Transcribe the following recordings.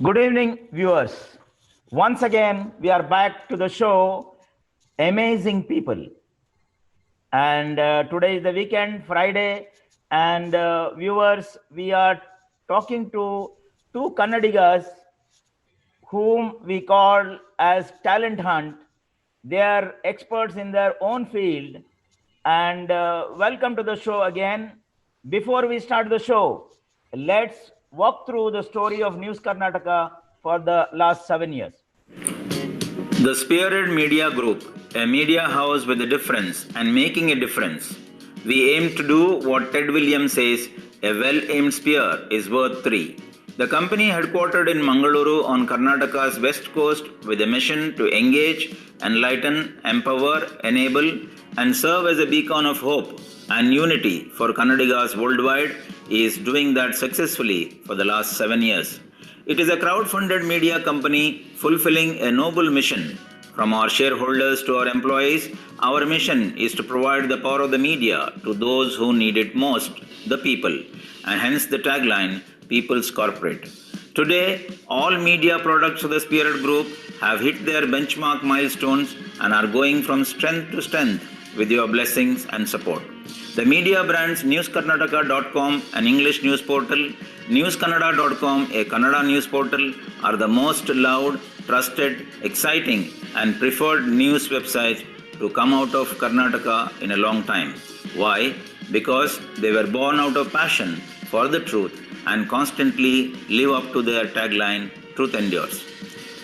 Good evening, viewers. Once again, we are back to the show Amazing People. And today is the weekend, Friday. And viewers, we are talking to two Kannadigas whom we call as Talent Hunt. They are experts in their own field. And welcome to the show again. Before we start the show, let's walk through the story of News Karnataka for the last 7 years. The Spirit Media Group, a media house with a difference and making a difference. We aim to do what Ted Williams says, a well-aimed spear is worth three. The company headquartered in Mangaluru on Karnataka's west coast with a mission to engage, enlighten, empower, enable and serve as a beacon of hope and unity for Kannadigas worldwide is doing that successfully for the last 7 years. It is a crowd-funded media company fulfilling a noble mission. From our shareholders to our employees, our mission is to provide the power of the media to those who need it most, the people, and hence the tagline, People's Corporate. Today, all media products of the Spirit Group have hit their benchmark milestones and are going from strength to strength with your blessings and support. The media brands newskarnataka.com, an English news portal, newskannada.com, a Kannada news portal, are the most loved, trusted, exciting and preferred news websites to come out of Karnataka in a long time. Why? Because they were born out of passion for the truth and constantly live up to their tagline, Truth Endures.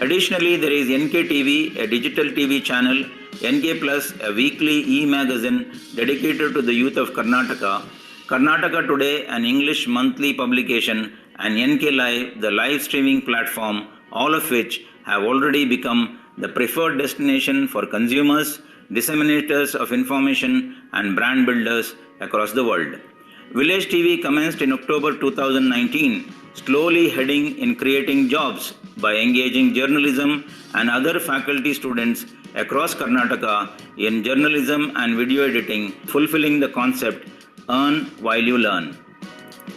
Additionally, there is NK a digital TV channel, NK Plus, a weekly e-magazine dedicated to the youth of Karnataka, Karnataka Today, an English monthly publication, and NK Live, the live streaming platform, all of which have already become the preferred destination for consumers, disseminators of information, and brand builders across the world. Village TV commenced in October 2019, slowly heading in creating jobs by engaging journalism and other faculty students across Karnataka in journalism and video editing, fulfilling the concept, earn while you learn.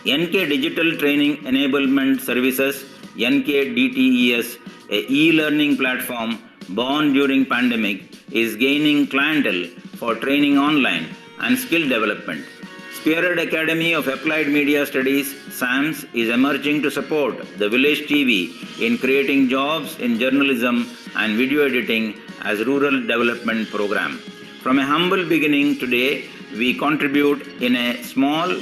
NK Digital Training Enablement Services, NKDTES, a e-learning platform born during pandemic, is gaining clientele for training online and skill development. Spirit Academy of Applied Media Studies, SAMS, is emerging to support the Village TV in creating jobs in journalism and video editing as rural development program. From a humble beginning today, we contribute in a small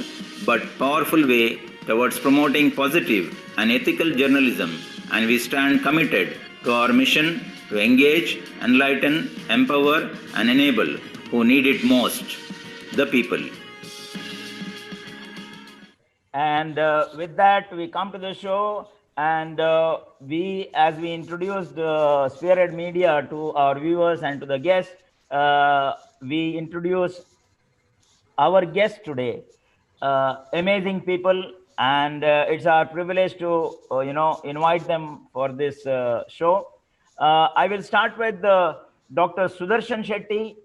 but powerful way towards promoting positive and ethical journalism, and we stand committed to our mission to engage, enlighten, empower and enable who need it most, the people. And with that, we come to the show, and as we introduced Spirit Media to our viewers and to the guests, we introduce our guest today, amazing people, and it's our privilege to invite them for this show. I will start with Dr. Sudarshan Shetty,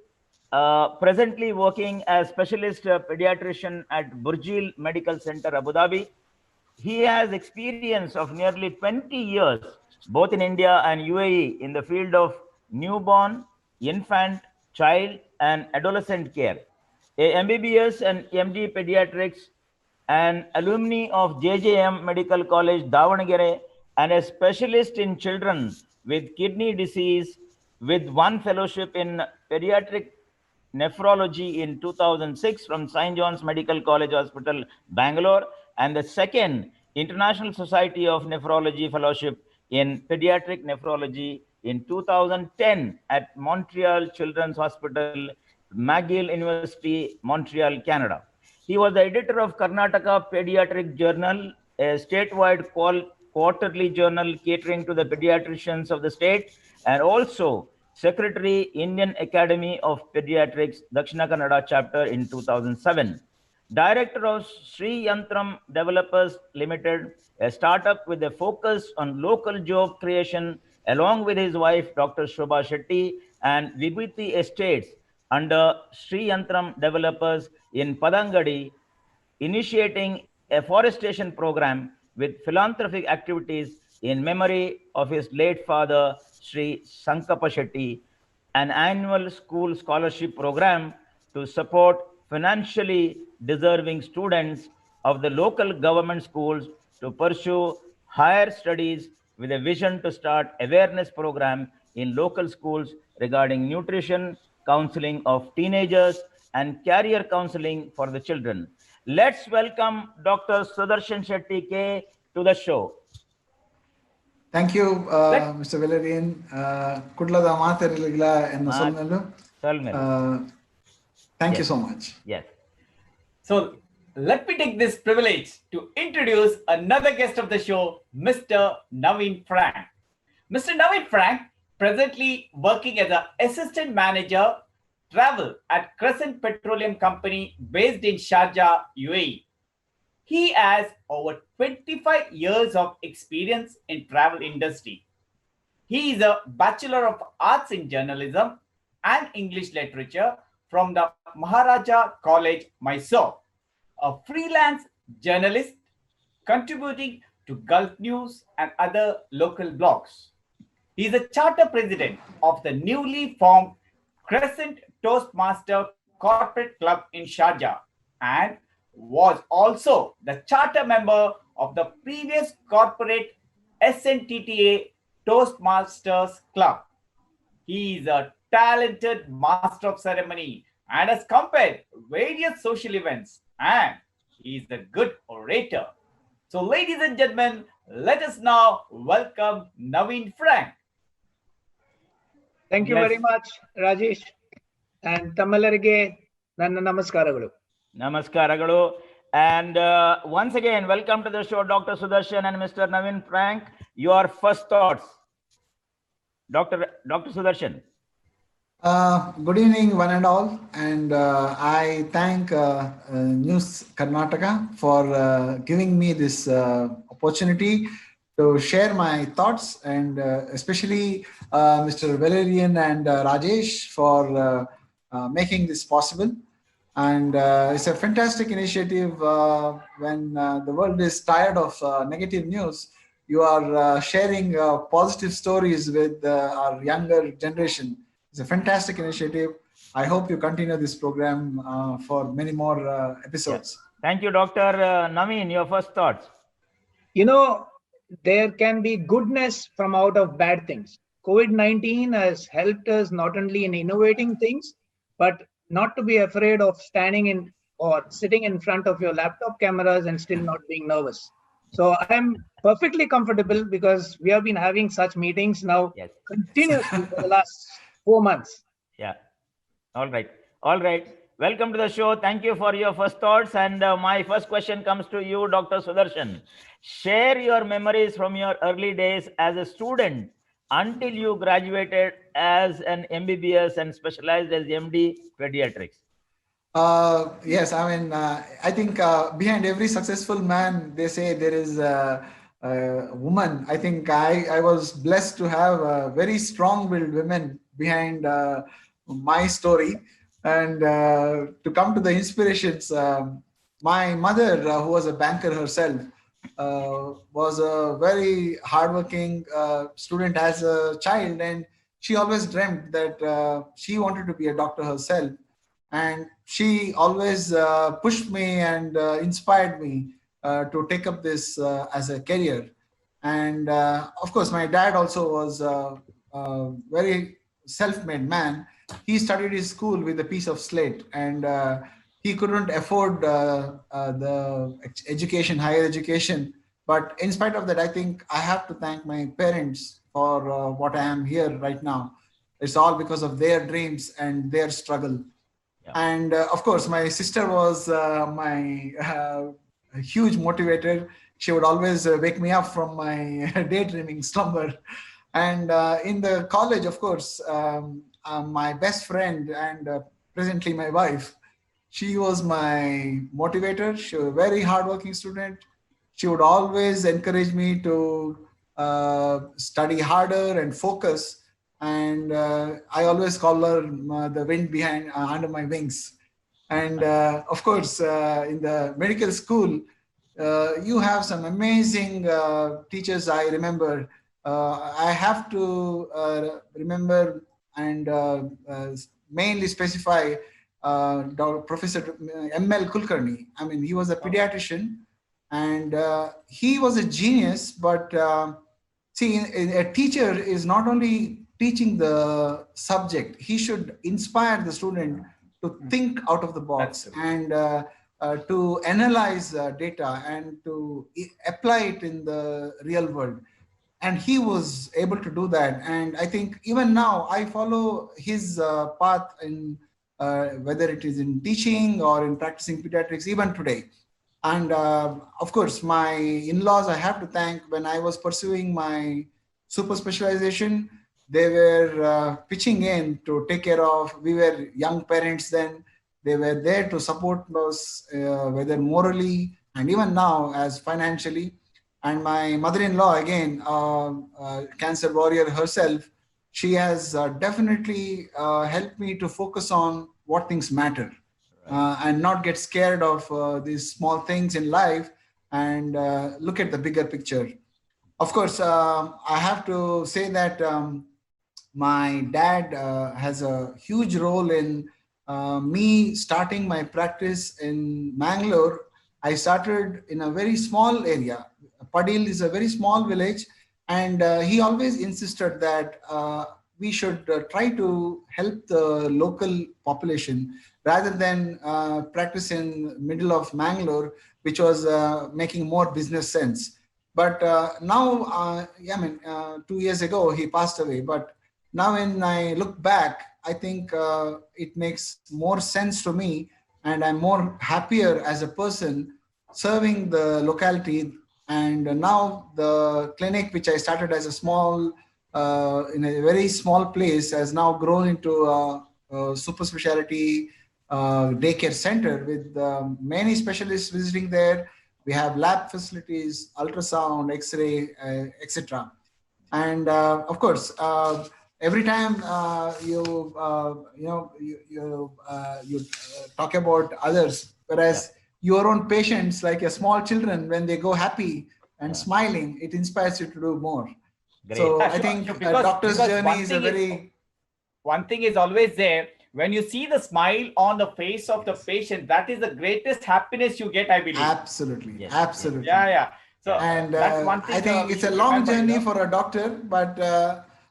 presently working as specialist pediatrician at Burjeel Medical Center, Abu Dhabi. He has experience of nearly 20 years, both in India and UAE, in the field of newborn, infant, child, and adolescent care. A MBBS and MD Pediatrics, an alumni of JJM Medical College, Davangere, and a specialist in children with kidney disease, with one fellowship in pediatric nephrology in 2006 from St. John's Medical College Hospital, Bangalore, and the second International Society of Nephrology Fellowship in Pediatric Nephrology in 2010 at Montreal Children's Hospital, McGill University, Montreal, Canada. He was the editor of Karnataka Pediatric Journal, a statewide quarterly journal catering to the pediatricians of the state, and also Secretary, Indian Academy of Pediatrics, Dakshina Kannada chapter in 2007. Director of Sri Yantram Developers Limited, a startup with a focus on local job creation, along with his wife, Dr. Shobha Shetty, and Vibhuti Estates under Sri Yantram Developers in Padangadi, initiating a forestation program with philanthropic activities in memory of his late father, Sri Sankappa Shetty, an annual school scholarship program to support financially deserving students of the local government schools to pursue higher studies with a vision to start awareness program in local schools regarding nutrition, counseling of teenagers, and career counseling for the children. Let's welcome Dr. Sudarshan Shetty K to the show. Thank you, Mr. Valerian. Kudlada maatharilagila enna solnalu. Thank you so much. Yes. So let me take this privilege to introduce another guest of the show, Mr. Naveen Frank. Mr. Naveen Frank, presently working as an assistant manager travel at Crescent Petroleum Company based in Sharjah, UAE. He has over 25 years of experience in travel industry. He is a Bachelor of Arts in Journalism and English Literature from the Maharaja College, Mysore, a freelance journalist contributing to Gulf News and other local blogs. He is a charter president of the newly formed Crescent Toastmaster Corporate Club in Sharjah and was also the charter member of the previous corporate SNTTA Toastmasters Club. He is a talented master of ceremony and has compared various social events, and he is a good orator. So ladies and gentlemen, let us now welcome Naveen Frank. Thank you very much, Rajesh. And Tamalarige Nanna Namaskaralu. Namaskaralu. And once again, welcome to the show, Dr. Sudarshan and Mr. Naveen Frank. Your first thoughts, Dr. Sudarshan. Good evening, one and all. And I thank News Karnataka for giving me this opportunity to share my thoughts, and especially Mr. Valerian and Rajesh for making this possible. And it's a fantastic initiative. When the world is tired of negative news, you are sharing positive stories with our younger generation. It's a fantastic initiative. I hope you continue this program for many more episodes. Yeah. Thank you, Dr. Naveen. Your first thoughts. You know, there can be goodness from out of bad things. COVID-19 has helped us not only in innovating things, but not to be afraid of standing in or sitting in front of your laptop cameras and still not being nervous. So I'm perfectly comfortable because we have been having such meetings now continuously for the last 4 months. Yeah. All right. Welcome to the show. Thank you for your first thoughts. And my first question comes to you, Dr. Sudarshan. Share your memories from your early days as a student until you graduated as an MBBS and specialized as MD Pediatrics. Yes, I mean, I think behind every successful man, they say there is a woman. I think I was blessed to have very strong-willed women behind my story. And to come to the inspirations, my mother, who was a banker herself, was a very hardworking student as a child, and she always dreamt that she wanted to be a doctor herself. And she always pushed me and inspired me to take up this as a career. And of course, my dad also was a very self-made man. He studied his school with a piece of slate, and he couldn't afford the education, higher education. But in spite of that, I think I have to thank my parents for what I am here right now. It's all because of their dreams and their struggle. Yeah. And of course, my sister was my huge motivator. She would always wake me up from my daydreaming slumber. And in the college, of course, my best friend and presently my wife, she was my motivator. She was a very hardworking student. She would always encourage me to study harder and focus. And I always call her the wind behind under my wings. And of course, in the medical school, You have some amazing teachers. I remember. I have to remember and mainly specify Professor M.L. Kulkarni. I mean, he was a pediatrician, and he was a genius. But see, a teacher is not only teaching the subject; he should inspire the student to think out of the box and to analyze data and to apply it in the real world. And he was able to do that. And I think even now I follow his path in whether it is in teaching or in practicing pediatrics, even today. And of course, my in-laws, I have to thank. When I was pursuing my super specialization, they were pitching in to take care of. We were young parents then. They were there to support us, whether morally and even now as financially. And my mother-in-law, again, cancer warrior herself, she has definitely helped me to focus on what things matter. And not get scared of these small things in life and look at the bigger picture. Of course, I have to say that my dad has a huge role in me starting my practice in Mangalore. I started in a very small area. Padil is a very small village, and he always insisted that we should try to help the local population rather than practice in middle of Mangalore, which was making more business sense. But now, 2 years ago, he passed away. But now when I look back, I think it makes more sense to me, and I'm more happier as a person serving the locality. And now the clinic, which I started as a small, in a very small place, has now grown into a super specialty daycare center with many specialists visiting there. We have lab facilities, ultrasound, X-ray, etc. And of course, every time you talk about others, whereas your own patients, like your small children, when they go happy and smiling, it inspires you to do more. Great. So Yeah, I sure, think sure, a doctor's journey is a very... One thing is always there. When you see the smile on the face of the patient, that is the greatest happiness you get, I believe. Absolutely. Yes. Absolutely. Yeah. So And that's one thing I think we it's a should long remember, journey for a doctor, but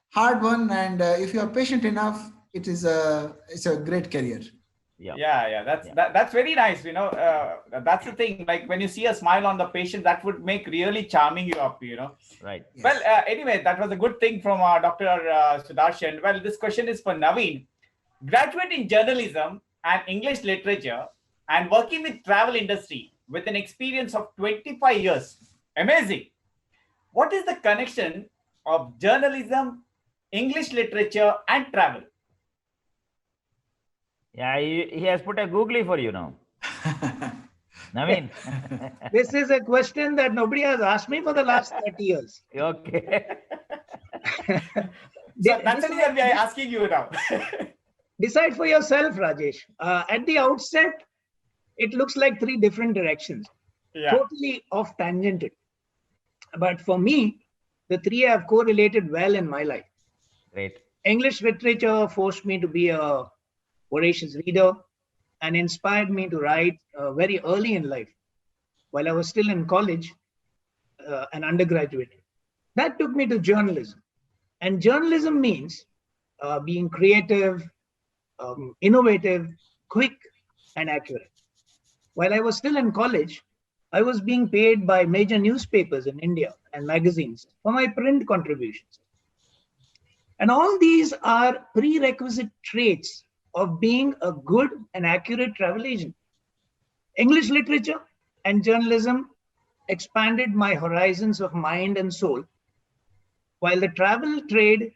hard one. And if you are patient enough, it's a great career. Yeah. That's very nice. That's the thing. Like when you see a smile on the patient, that would make really charming you up. Right. Yes. Well, anyway, that was a good thing from Dr. Sudarshan. Well, this question is for Naveen. Graduate in journalism and English literature and working with travel industry with an experience of 25 years. Amazing. What is the connection of journalism, English literature, and travel? Yeah, he has put a googly for you now. Naveen. This is a question that nobody has asked me for the last 30 years. Okay. So that's the reason we are asking you now. Decide for yourself, Rajesh. At the outset, it looks like three different directions, totally off tangented. But for me, the three have correlated well in my life. Great. English literature forced me to be a voracious reader and inspired me to write very early in life, while I was still in college, an undergraduate. That took me to journalism. And journalism means being creative, innovative, quick, and accurate. While I was still in college, I was being paid by major newspapers in India and magazines for my print contributions. And all these are prerequisite traits of being a good and accurate travel agent. English literature and journalism expanded my horizons of mind and soul, while the travel trade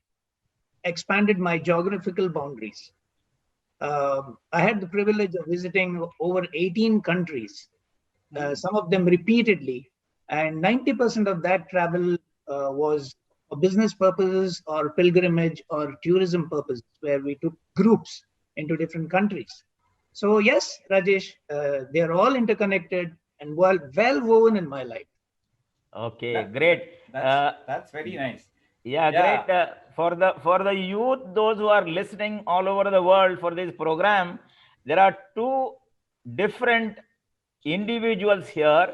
expanded my geographical boundaries. I had the privilege of visiting over 18 countries, some of them repeatedly, and 90% of that travel was for business purposes or pilgrimage or tourism purposes, where we took groups into different countries. So yes, Rajesh, they're all interconnected. and well woven in my life. Okay, great. That's very nice. Yeah, Yeah. great. For the youth, those who are listening all over the world for this program, there are two different individuals here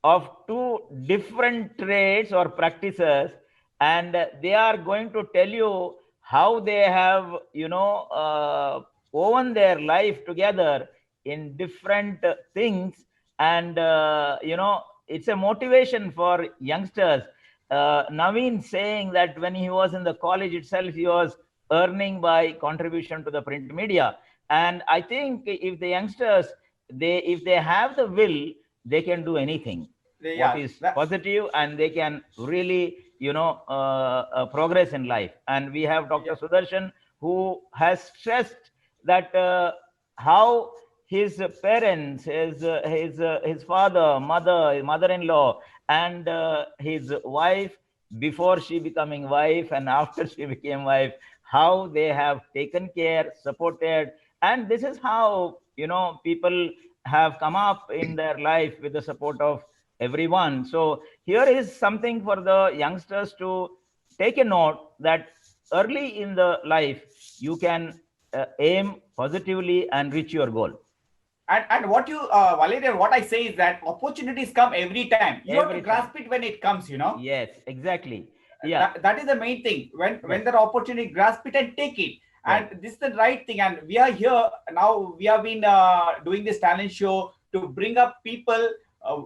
of two different trades or practices, and they are going to tell you how they have, woven their life together in different things, and it's a motivation for youngsters. Naveen saying that when he was in the college itself, he was earning by contribution to the print media. And I think if the youngsters, if they have the will, they can do anything. What Yeah, is positive, and they can really, progress in life. And we have Dr. Sudarshan, who has stressed that how his parents, his father, mother, his mother-in-law, and his wife, before she becoming wife and after she became wife, how they have taken care, supported, and this is how people have come up in their life with the support of everyone. So here is something for the youngsters to take a note, that early in the life you can aim positively and reach your goal. And what you, Valerian, what I say is that opportunities come every time. You have to grasp it when it comes, Yes, exactly. Yeah. That is the main thing. When there are opportunity, grasp it and take it. And this is the right thing. And we are here now. We have been doing this talent show to bring up people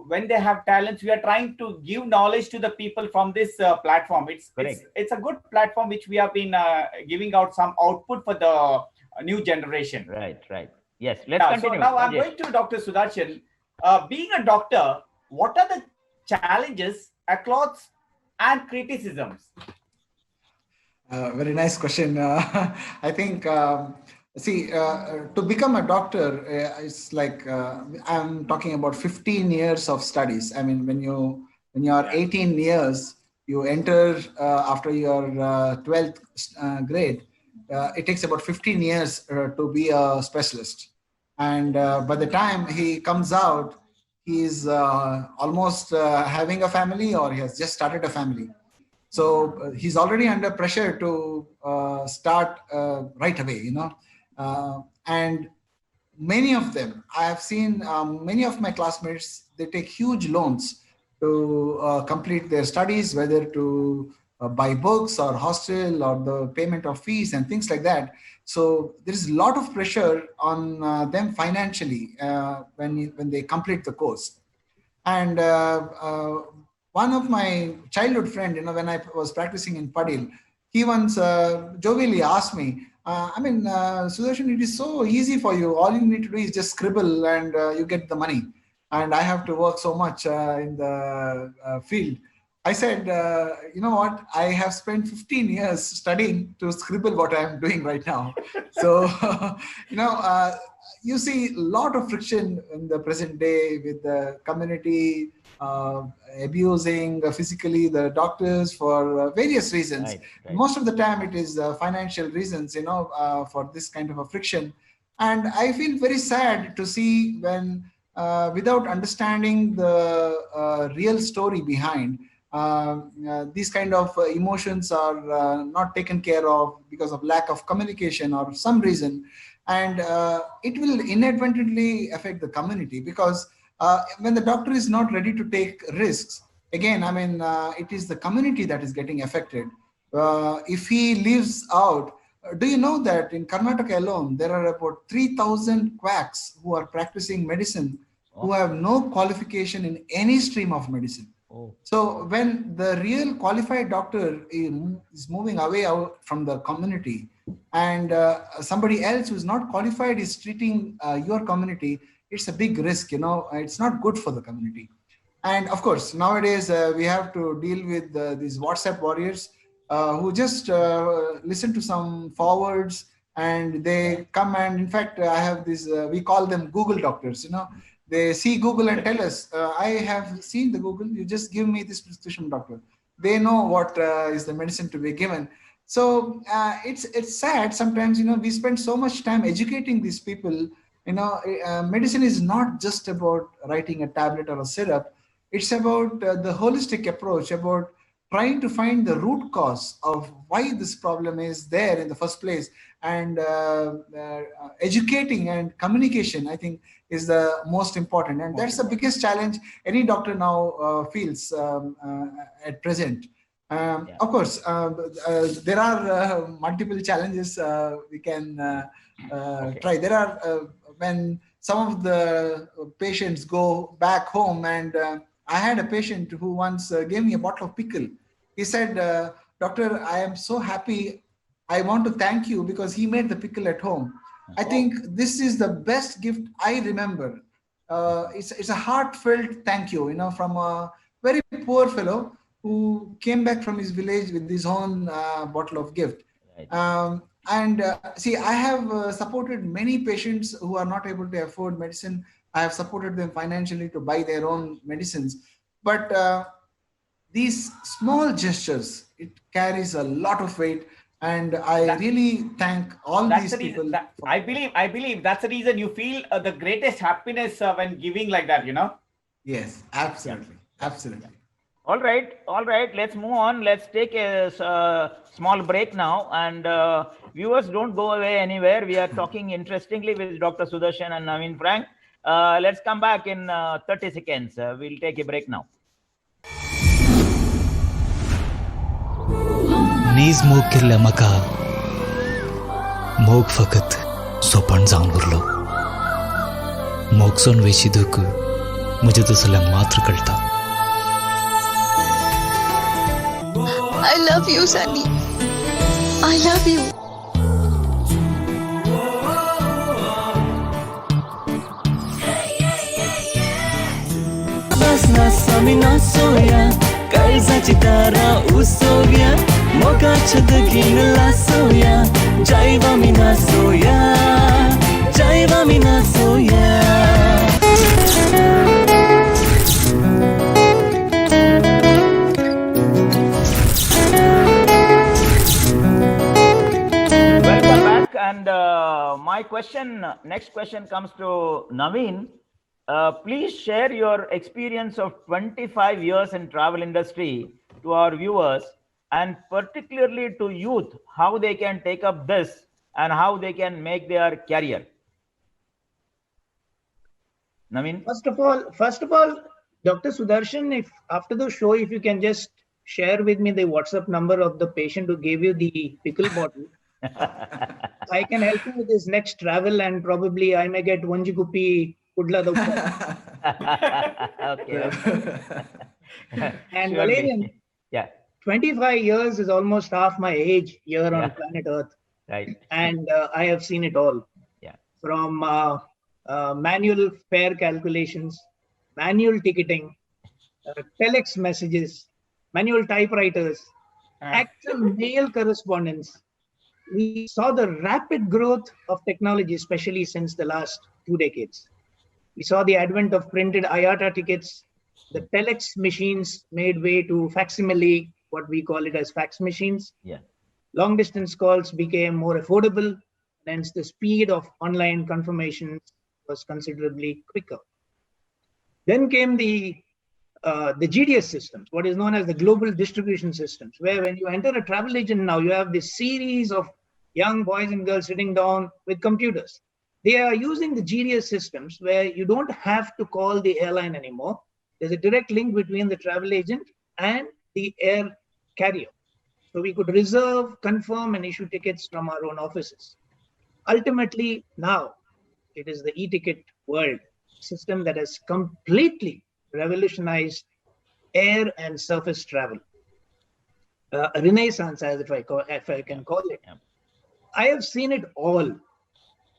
when they have talents. We are trying to give knowledge to the people from this platform. It's a good platform which we have been giving out some output for the new generation. Right. Yes, let's continue. So now I'm going to Dr. Sudarshan. Being a doctor, what are the challenges across and criticisms? Very nice question. I think, to become a doctor, it's like I'm talking about 15 years of studies. I mean, when you are 18 years, you enter after your 12th grade. It takes about 15 years to be a specialist. And by the time he comes out, he's almost having a family, or he has just started a family. So he's already under pressure to start right away, and many of them, I have seen many of my classmates, they take huge loans to complete their studies, whether to buy books or hostel or the payment of fees and things like that. So there is a lot of pressure on them financially when they complete the course. And one of my childhood friend, when I was practicing in Padil, he once jovially asked me, Sudarshan, it is so easy for you. All you need to do is just scribble and you get the money. And I have to work so much in the field. I said, you know what? I have spent 15 years studying to scribble what I'm doing right now. So, you see a lot of friction in the present day with the community abusing physically the doctors for various reasons. Right. Most of the time it is financial reasons, for this kind of a friction. And I feel very sad to see when, without understanding the real story behind, these kind of emotions are not taken care of because of lack of communication or some reason. And it will inadvertently affect the community, because when the doctor is not ready to take risks, again, it is the community that is getting affected. If he leaves out, do you know that in Karnataka alone, there are about 3,000 quacks who are practicing medicine, who have no qualification in any stream of medicine. So when the real qualified doctor is moving away out from the community, and somebody else who is not qualified is treating your community, it's a big risk, it's not good for the community. And of course, nowadays we have to deal with these WhatsApp warriors who just listen to some forwards, and they come, and in fact, I have this, we call them Google doctors, They see Google and tell us, I have seen the Google, you just give me this prescription, doctor. They know what is the medicine to be given. So it's sad sometimes, we spend so much time educating these people, Medicine is not just about writing a tablet or a syrup. It's about the holistic approach, about trying to find the root cause of why this problem is there in the first place. And educating and communication, I think, is the most important. And that's the biggest challenge any doctor now feels at present. Of course, there are multiple challenges we can try. There are when some of the patients go back home, and I had a patient who once gave me a bottle of pickle. He said, "Doctor, I am so happy. I want to thank you because he made the pickle at home." I think this is the best gift I remember. It's a heartfelt thank you, from a very poor fellow who came back from his village with his own bottle of gift. Right. See, I have supported many patients who are not able to afford medicine. I have supported them financially to buy their own medicines. But these small gestures, it carries a lot of weight. And I really thank all these people. I believe that's the reason you feel the greatest happiness when giving like that, Yes, absolutely. Absolutely. All right. Let's move on. Let's take a small break now. And viewers, don't go away anywhere. We are talking interestingly with Dr. Sudarshan and Naveen Frank. Let's come back in 30 seconds. We'll take a break now. नीज मोग किरल्या मका मोग फकत सोपण जावन उरलो मोग सोन वेशी दुख मुझे दुसऱ्यांक मात्र कळटा I love you, Sunny. I love you. बसना समिना सोया कर्जाची तारा उसोव्या मोगाच्या दगीन लासोया जायवा मिना सोया जायवा मिना सोया And my next question comes to Naveen. Please share your experience of 25 years in travel industry to our viewers, and particularly to youth, how they can take up this and how they can make their career. Naveen? First of all, Dr. Sudarshan, if after the show, if you can just share with me the WhatsApp number of the patient who gave you the pickle bottle. I can help you with his next travel, and probably I may get Vanji Guppy Kudla Dokka. Okay. And Valerian, 25 years is almost half my age here on planet Earth. Right. And I have seen it all. Yeah. From manual fare calculations, manual ticketing, telex messages, manual typewriters, actual mail correspondence. We saw the rapid growth of technology, especially since the last 2 decades. We saw the advent of printed IATA tickets. The telex machines made way to facsimile, what we call it as fax machines. Yeah. Long distance calls became more affordable. Hence, the speed of online confirmations was considerably quicker. Then came the GDS systems, what is known as the global distribution systems, where when you enter a travel agent now, you have this series of young boys and girls sitting down with computers. They are using the GDS systems where you don't have to call the airline anymore. There's a direct link between the travel agent and the air carrier. So we could reserve, confirm, and issue tickets from our own offices. Ultimately, now it is the e-ticket world system that has completely revolutionized air and surface travel. A renaissance, as if I can call it. I have seen it all.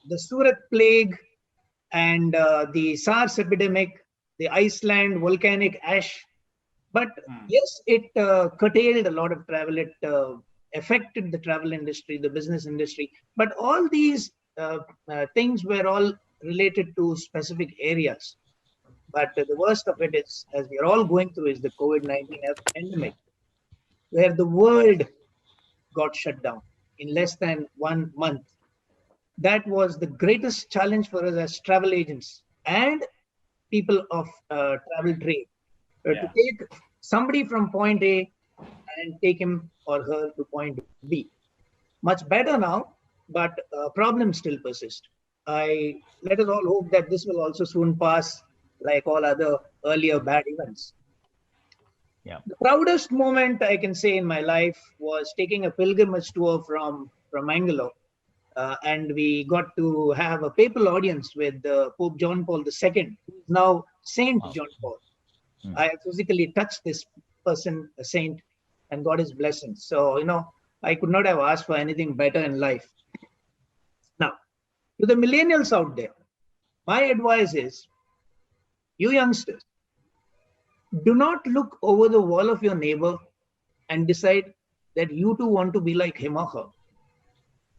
The Surat plague and the SARS epidemic, the Iceland volcanic ash. But yes, it curtailed a lot of travel. It affected the travel industry, the business industry. But all these things were all related to specific areas. But the worst of it is, as we are all going through, is the COVID-19 pandemic, where the world got shut down in less than 1 month. That was the greatest challenge for us as travel agents and people of travel trade, to take somebody from point A and take him or her to point B. Much better now, but problems still persist. Let us all hope that this will also soon pass, like all other earlier bad events. Yeah. The proudest moment I can say in my life was taking a pilgrimage tour from Mangalore. And we got to have a papal audience with Pope John Paul II, who is now Saint John Paul. I physically touched this person, a saint, and got his blessings. So, I could not have asked for anything better in life. Now, to the millennials out there, my advice is, you youngsters, do not look over the wall of your neighbor and decide that you too want to be like him or her.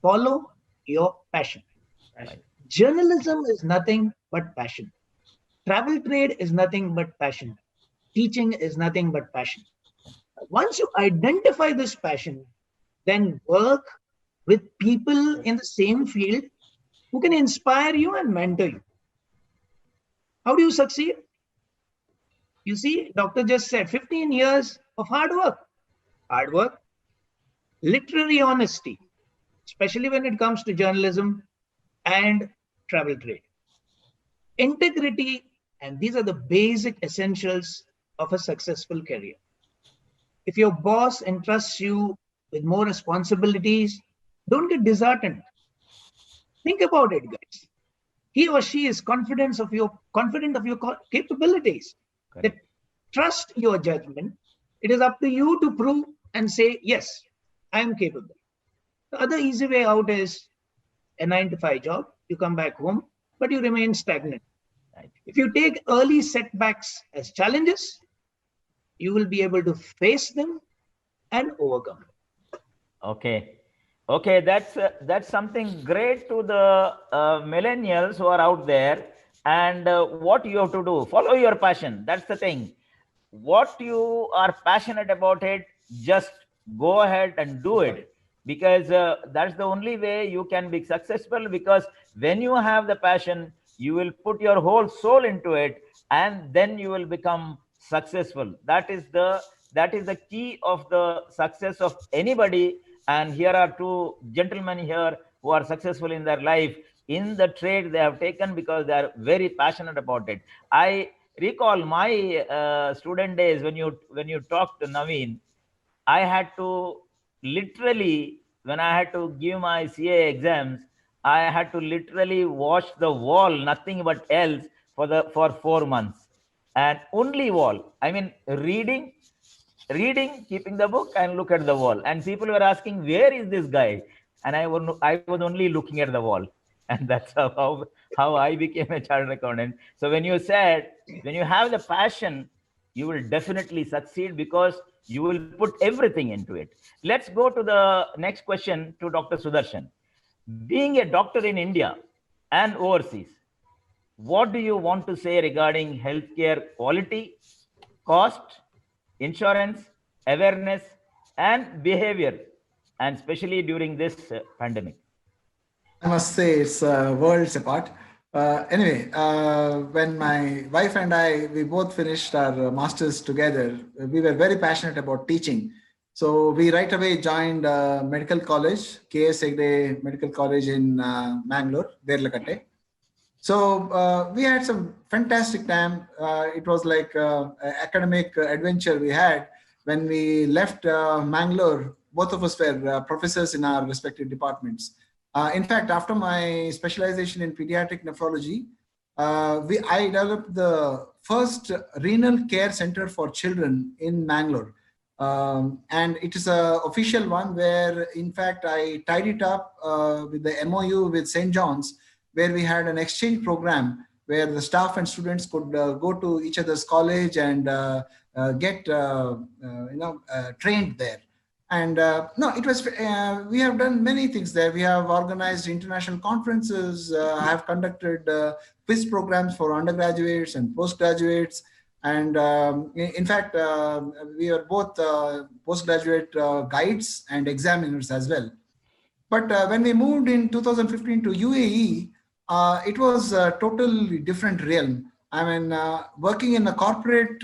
Follow your passion. Journalism is nothing but passion. Travel trade is nothing but passion. Teaching is nothing but passion. Once you identify this passion, then work with people in the same field who can inspire you and mentor you. How do you succeed? You see, doctor just said 15 years of hard work, literary honesty, especially when it comes to journalism and travel trade. Integrity, and these are the basic essentials of a successful career. If your boss entrusts you with more responsibilities, don't get disheartened. Think about it, guys. He or she is confident of your capabilities. That trust your judgment. It is up to you to prove and say, yes, I am capable. The other easy way out is a 9-to-5 job. You come back home, but you remain stagnant. If you take early setbacks as challenges, you will be able to face them and overcome them. Okay, that's something great to the millennials who are out there. And what you have to do, follow your passion. That's the thing. What you are passionate about it, just go ahead and do it, because that's the only way you can be successful. Because when you have the passion, you will put your whole soul into it, and then you will become successful. That is the key of the success of anybody. And here are two gentlemen here who are successful in their life, in the trade they have taken, because they are very passionate about it. I recall my student days, when you talked to Naveen, I had to literally, when I had to give my CA exams, I had to literally watch the wall, nothing but else, for 4 months, and only wall. I mean, reading, keeping the book, and look at the wall. And people were asking, where is this guy? And I was only looking at the wall. And that's how I became a chartered accountant. So when you said, when you have the passion, you will definitely succeed, because you will put everything into it. Let's go to the next question to Dr. Sudarshan. Being a doctor in India and overseas, what do you want to say regarding healthcare quality, cost, insurance, awareness, and behavior, and especially during this pandemic? I must say it's worlds apart. Anyway, when my wife and we both finished our masters together, we were very passionate about teaching. So we right away joined medical college, KS Hegde Medical College in Mangalore, Derlakatte. So we had some fantastic time. It was like academic adventure we had. When we left Mangalore, both of us were professors in our respective departments. In fact, after my specialization in pediatric nephrology, I developed the first renal care center for children in Mangalore. And it is an official one where, in fact, I tied it up with the MOU with St. John's, where we had an exchange program where the staff and students could go to each other's college and get trained there. And it was, we have done many things there. We have organized international conferences. I have conducted quiz programs for undergraduates and postgraduates. And in fact, we are both postgraduate guides and examiners as well. But when we moved in 2015 to UAE, it was a totally different realm. I mean, working in a corporate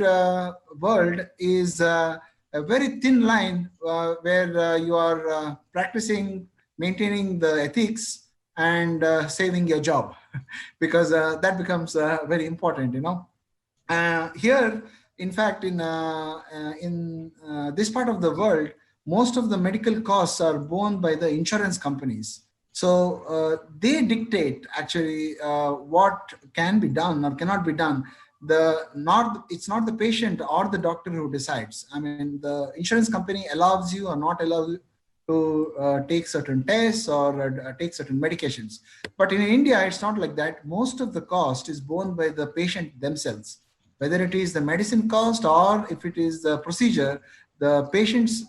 world is a very thin line where you are practicing, maintaining the ethics and saving your job, because that becomes very important, you know. Here, in fact, in this part of the world, most of the medical costs are borne by the insurance companies. So they dictate actually what can be done or cannot be done. It's not the patient or the doctor who decides. I mean, the insurance company allows you or not allows you to take certain tests or take certain medications. But in India, it's not like that. Most of the cost is borne by the patient themselves, whether it is the medicine cost or if it is the procedure, the patients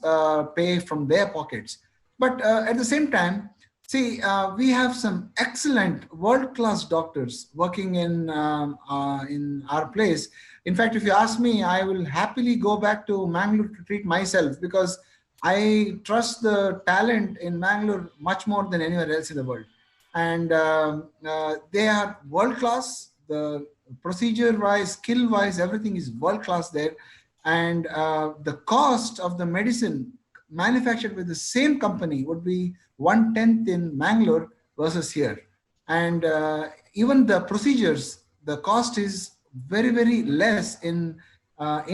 pay from their pockets. But at the same time, see, we have some excellent world-class doctors working in our place. In fact, if you ask me, I will happily go back to Mangalore to treat myself, because I trust the talent in Mangalore much more than anywhere else in the world. And they are world-class. The procedure-wise, skill-wise, everything is world-class there. And the cost of the medicine manufactured with the same company would be 1/10 in Mangalore versus here. And even the procedures, the cost is very, very less in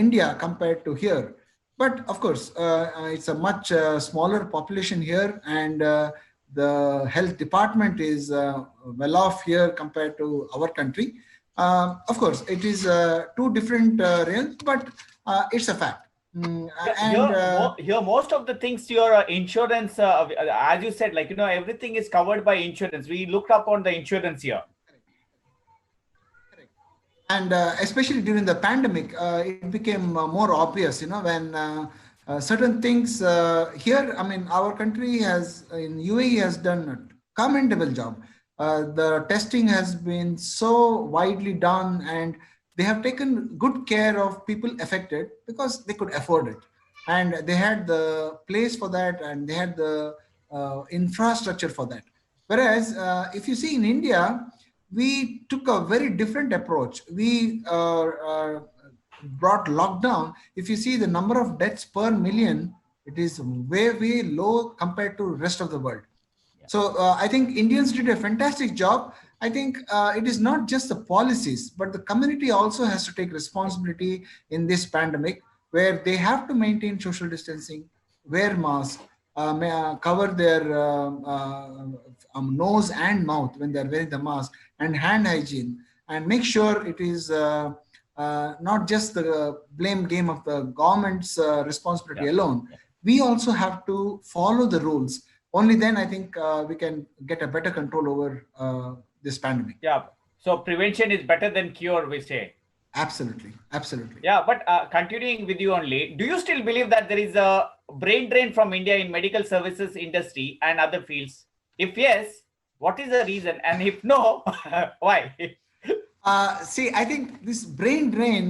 India compared to here. But of course, it's a much smaller population here, and the health department is well off here compared to our country. Of course, it is two different realms, but it's a fact. Here, most of the things, your insurance, as you said, like, you know, everything is covered by insurance. We looked up on the insurance here. And especially during the pandemic, it became more obvious, you know, when certain things here, I mean, our country has, in UAE, has done a commendable job. The testing has been so widely done, and they have taken good care of people affected because they could afford it. And they had the place for that, and they had the infrastructure for that. Whereas if you see in India, we took a very different approach. We brought lockdown. If you see the number of deaths per million, it is way, way low compared to the rest of the world. So I think Indians did a fantastic job. I think it is not just the policies, but the community also has to take responsibility in this pandemic, where they have to maintain social distancing, wear masks, cover their nose and mouth when they're wearing the mask, and hand hygiene, and make sure it is not just the blame game of the government's responsibility alone. We also have to follow the rules. Only then I think we can get a better control over this pandemic. Yeah. So prevention is better than cure, we say. Absolutely. Absolutely. Yeah. But continuing with you only, do you still believe that there is a brain drain from India in medical services industry and other fields? If yes, what is the reason? And if no, why? See, I think this brain drain,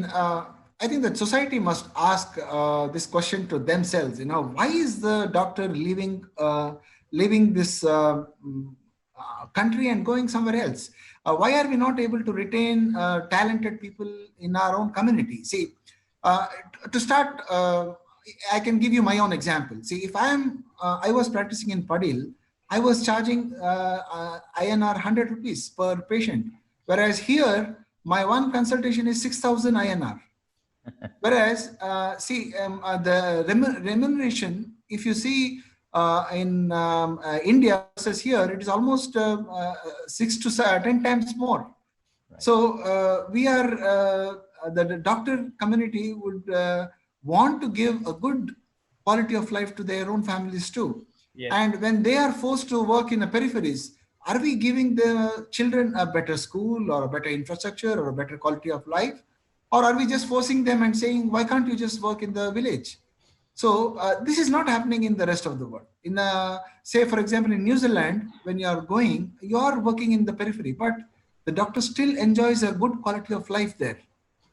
I think that society must ask this question to themselves. You know, why is the doctor leaving this country and going somewhere else? Why are we not able to retain talented people in our own community? See, to start, I can give you my own example. See, if I was practicing in Padil, I was charging INR 100 rupees per patient, whereas here my one consultation is 6,000 INR. Whereas, the remuneration, if you see in India versus here, it is almost 6 to 10 times more. Right. So we are, the doctor community would want to give a good quality of life to their own families too. Yes. And when they are forced to work in the peripheries, are we giving the children a better school or a better infrastructure or a better quality of life? Or are we just forcing them and saying, why can't you just work in the village? So this is not happening in the rest of the world. In say, for example, in New Zealand, when you are going, you are working in the periphery, but the doctor still enjoys a good quality of life there.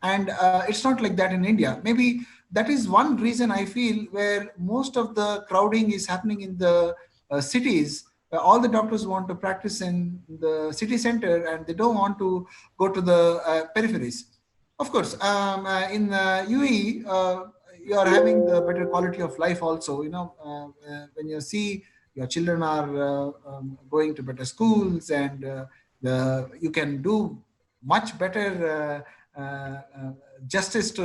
And it's not like that in India. Maybe that is one reason I feel where most of the crowding is happening in the cities, all the doctors want to practice in the city center and they don't want to go to the peripheries. Of course, in UAE, you are having the better quality of life also. When you see your children are going to better schools and you can do much better justice to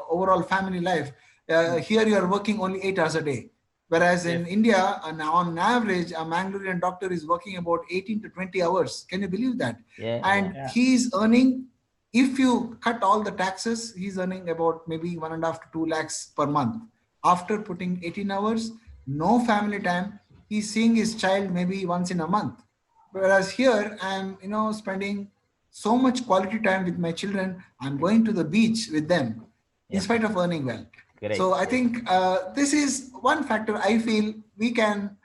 overall family life. Here you are working only 8 hours a day. Whereas in India, on average, a Mangalorean doctor is working about 18 to 20 hours. Can you believe that? He's earning, if you cut all the taxes, he's earning about maybe 1.5 to 2 lakhs per month. After putting 18 hours, no family time, he's seeing his child maybe once in a month. Whereas here, I'm spending so much quality time with my children. I'm going to the beach with them, in spite of earning well. Great. So I think this is one factor I feel we can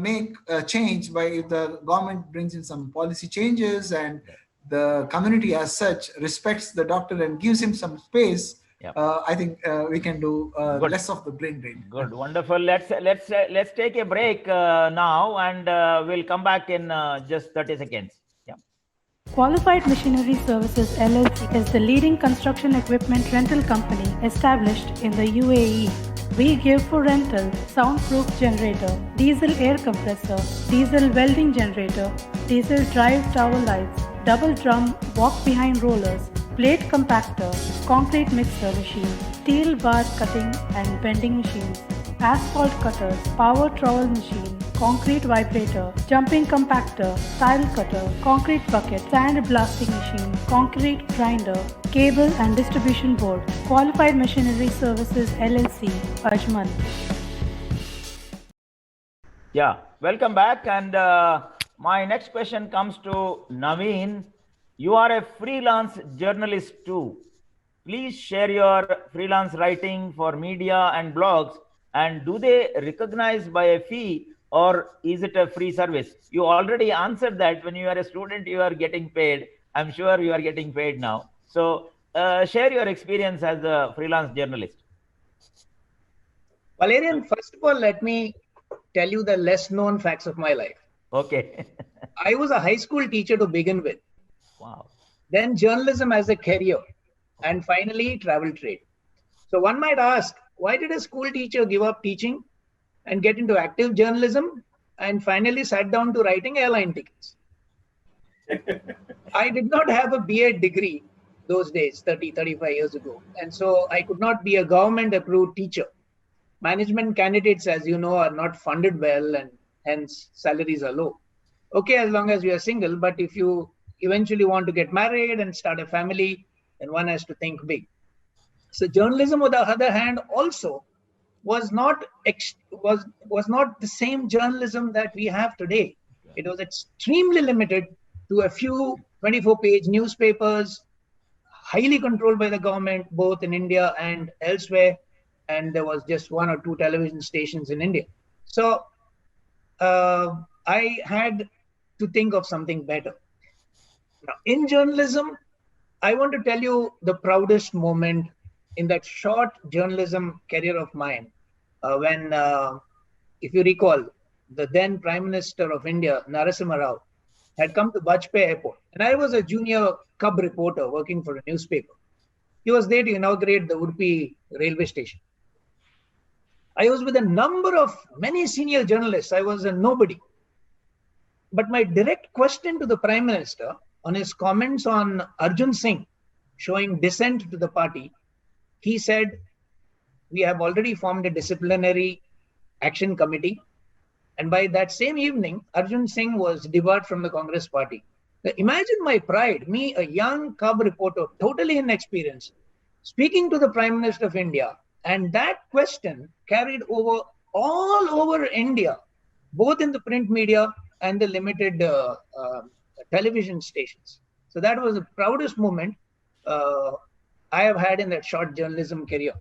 make a change by if the government brings in some policy changes and the community as such respects the doctor and gives him some space. I think we can do less of the brain drain. Good, wonderful. Let's take a break now, and we'll come back in just 30 seconds. Qualified Machinery Services LLC is the leading construction equipment rental company established in the UAE. We give for rental soundproof generator, diesel air compressor, diesel welding generator, diesel drive tower lights, double drum walk behind rollers, plate compactor, concrete mixer machine, steel bar cutting and bending machines, asphalt cutters, power trowel machine, concrete vibrator, jumping compactor, tile cutter, concrete bucket, sand blasting machine, concrete grinder, cable and distribution board. Qualified Machinery Services LLC, Ajman. Welcome back. And my next question comes to Naveen. You are a freelance journalist too. Please share your freelance writing for media and blogs. And do they recognize by a fee, or is it a free service? You already answered that. When you are a student, you are getting paid. I'm sure you are getting paid now. So share your experience as a freelance journalist. Valerian, first of all, let me tell you the less known facts of my life. Okay. I was a high school teacher to begin with. Wow. Then journalism as a career, and finally travel trade. So one might ask, why did a school teacher give up teaching and get into active journalism and finally sat down to writing airline tickets? I did not have a BA degree those days, 35 years ago. And so I could not be a government approved teacher. Management candidates, as you know, are not funded well and hence salaries are low. Okay, as long as you are single, but if you eventually want to get married and start a family, then one has to think big. So journalism, on the other hand, also was not the same journalism that we have today. It was extremely limited to a few 24-page newspapers, highly controlled by the government, both in India and elsewhere. And there was just 1 or 2 television stations in India. So I had to think of something better. Now, in journalism, I want to tell you the proudest moment in that short journalism career of mine, when, if you recall, the then Prime Minister of India, Narasimha Rao, had come to Bajpayee Airport. And I was a junior cub reporter working for a newspaper. He was there to inaugurate the Udupi railway station. I was with a number of many senior journalists. I was a nobody. But my direct question to the Prime Minister on his comments on Arjun Singh showing dissent to the party, he said, we have already formed a disciplinary action committee. And by that same evening, Arjun Singh was debarred from the Congress party. Now, imagine my pride, me, a young cub reporter, totally inexperienced, speaking to the Prime Minister of India. And that question carried over all over India, both in the print media and the limited television stations. So that was the proudest moment I have had in that short journalism career.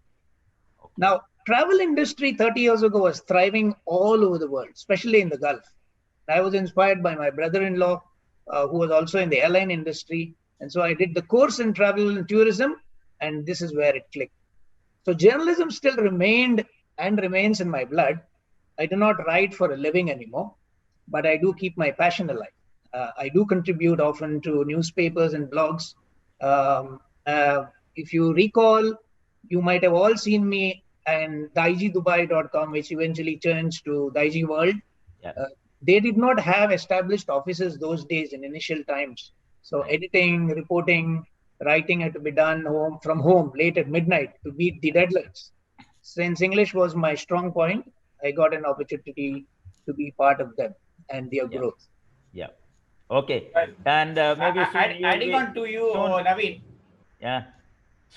Now, travel industry 30 years ago was thriving all over the world, especially in the Gulf. I was inspired by my brother-in-law, who was also in the airline industry. And so I did the course in travel and tourism, and this is where it clicked. So journalism still remained and remains in my blood. I do not write for a living anymore. but I do keep my passion alive. I do contribute often to newspapers and blogs. If you recall, you might have all seen me in daijidubai.com, which eventually changed to Daiji World. Yeah. They did not have established offices those days in initial times. So editing, reporting, writing had to be done from home late at midnight to beat the deadlines. Since English was my strong point, I got an opportunity to be part of them and their growth. Yeah. Okay. Well, And maybe soon adding on to you, Naveen. Yeah.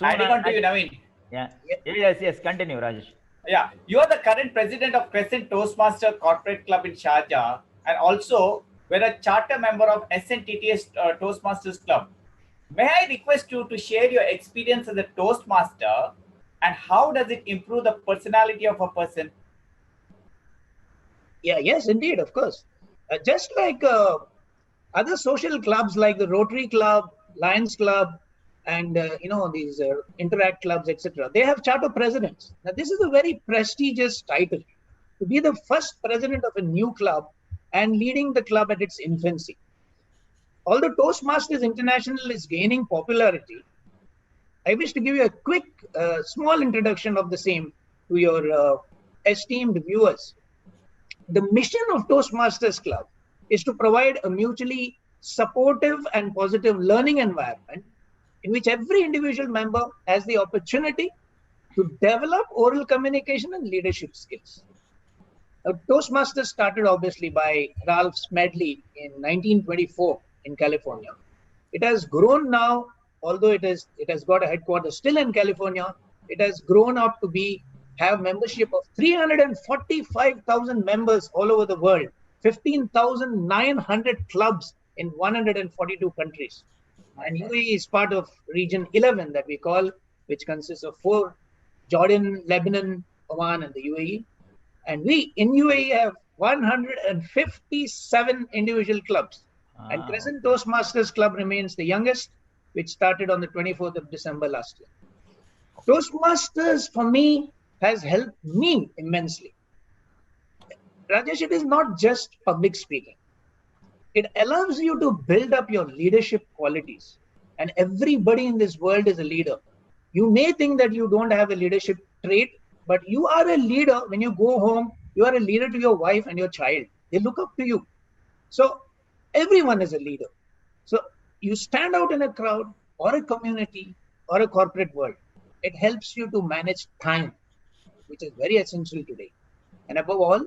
Adding on to you, Naveen. Yeah. Yes. Continue, Rajesh. Yeah, you are the current president of Crescent Toastmaster Corporate Club in Sharjah, and also were a charter member of SNTTS Toastmasters Club. May I request you to share your experience as a Toastmaster and how does it improve the personality of a person? Yes, indeed, of course. Just like other social clubs like the Rotary Club, Lions Club, and these Interact clubs, etc. They have charter presidents. Now, this is a very prestigious title to be the first president of a new club and leading the club at its infancy. Although Toastmasters International is gaining popularity, I wish to give you a quick, small introduction of the same to your esteemed viewers. The mission of Toastmasters Club is to provide a mutually supportive and positive learning environment in which every individual member has the opportunity to develop oral communication and leadership skills. Toastmasters started obviously by Ralph Smedley in 1924 in California. It has grown now, although it has got a headquarters still in California. It has grown up to have membership of 345,000 members all over the world, 15,900 clubs in 142 countries. And UAE is part of region 11 that we call, which consists of 4, Jordan, Lebanon, Oman, and the UAE. And we in UAE have 157 individual clubs. And Crescent Toastmasters Club remains the youngest, which started on the 24th of December last year. Toastmasters, for me, has helped me immensely. Rajesh, it is not just public speaking. It allows you to build up your leadership qualities. And everybody in this world is a leader. You may think that you don't have a leadership trait, but you are a leader. When you go home, you are a leader to your wife and your child. They look up to you. So everyone is a leader. So you stand out in a crowd or a community or a corporate world. It helps you to manage time, which is very essential today. And above all,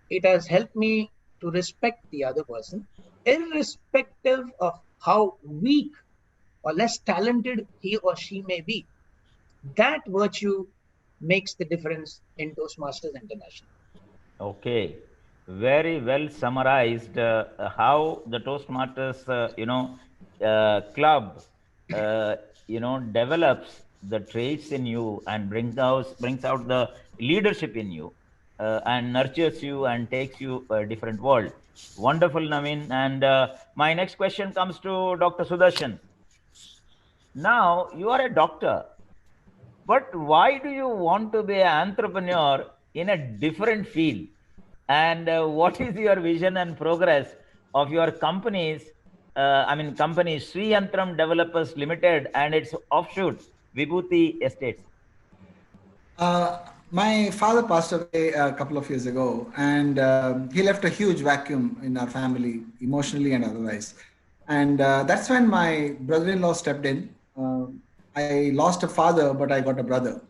it has helped me to respect the other person, irrespective of how weak or less talented he or she may be. That virtue makes the difference in Toastmasters International. Okay, very well summarized how the Toastmasters, club, develops the traits in you and brings out the leadership in you. And nurtures you and takes you a different world. Wonderful, Naveen. And my next question comes to Dr. Sudarshan. Now, you are a doctor, but why do you want to be an entrepreneur in a different field? And what is your vision and progress of your company Sri Yantram Developers Limited and its offshoot, Vibhuti Estates? My father passed away a couple of years ago, and he left a huge vacuum in our family, emotionally and otherwise. And that's when my brother-in-law stepped in. I lost a father, but I got a brother.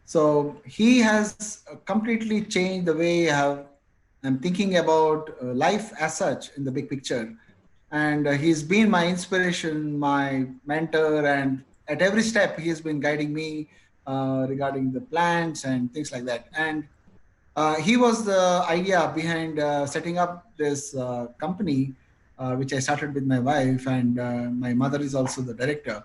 So he has completely changed the way I'm thinking about life as such in the big picture. And he's been my inspiration, my mentor, and at every step he has been guiding me regarding the plans and things like that. And he was the idea behind setting up this company, which I started with my wife, and my mother is also the director.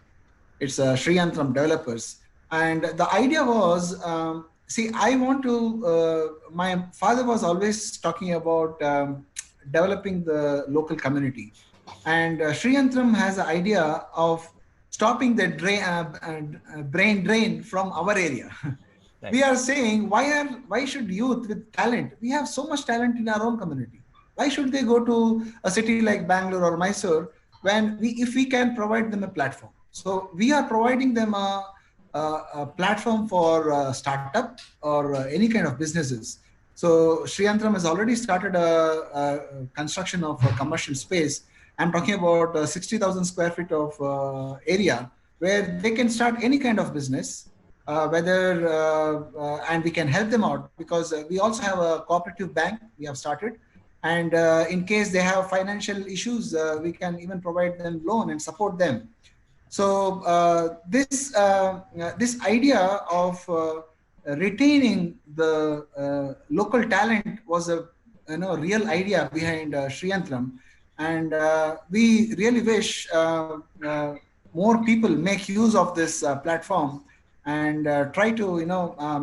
It's Sri Yantram Developers. And the idea was, I want to, my father was always talking about developing the local community. And Sri Yantram has an idea of stopping the brain drain from our area. Right. We are saying, why should youth with talent? We have so much talent in our own community. Why should they go to a city like Bangalore or Mysore when if we can provide them a platform? So we are providing them a platform for startup or any kind of businesses. So Sri Antram has already started a construction of a commercial space. I'm talking about 60,000 square feet of area where they can start any kind of business, and we can help them out because we also have a cooperative bank we have started. And in case they have financial issues, we can even provide them loan and support them. So this idea of retaining the local talent was a real idea behind Sri Antram, and we really wish more people make use of this platform and try to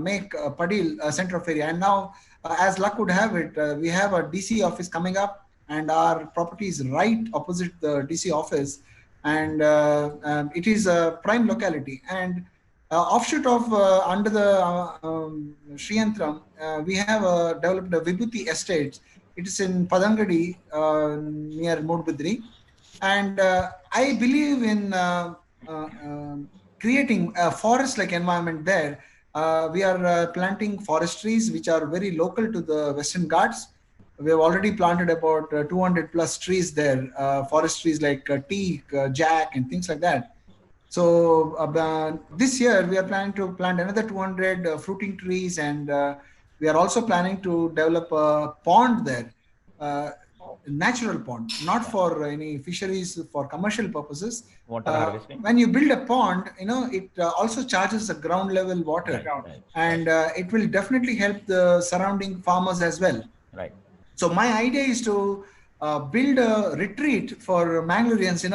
make Padil a center of area. And now, as luck would have it, we have a DC office coming up, and our property is right opposite the DC office, and it is a prime locality. And offshoot of under the Sri Antram, we have developed a Vibhuti Estate. It is in Padangadi near Mudbidri, and I believe in creating a forest-like environment there. We are planting forest trees which are very local to the Western Ghats. We have already planted about 200 plus trees there, forest trees like teak, jack, and things like that. So this year we are planning to plant another 200 fruiting trees, and we are also planning to develop a pond there, natural pond, not for any fisheries, for commercial purposes. Water harvesting. When you build a pond, it also charges the ground level water, and it will definitely help the surrounding farmers as well. Right. So my idea is to build a retreat for Mangaloreans.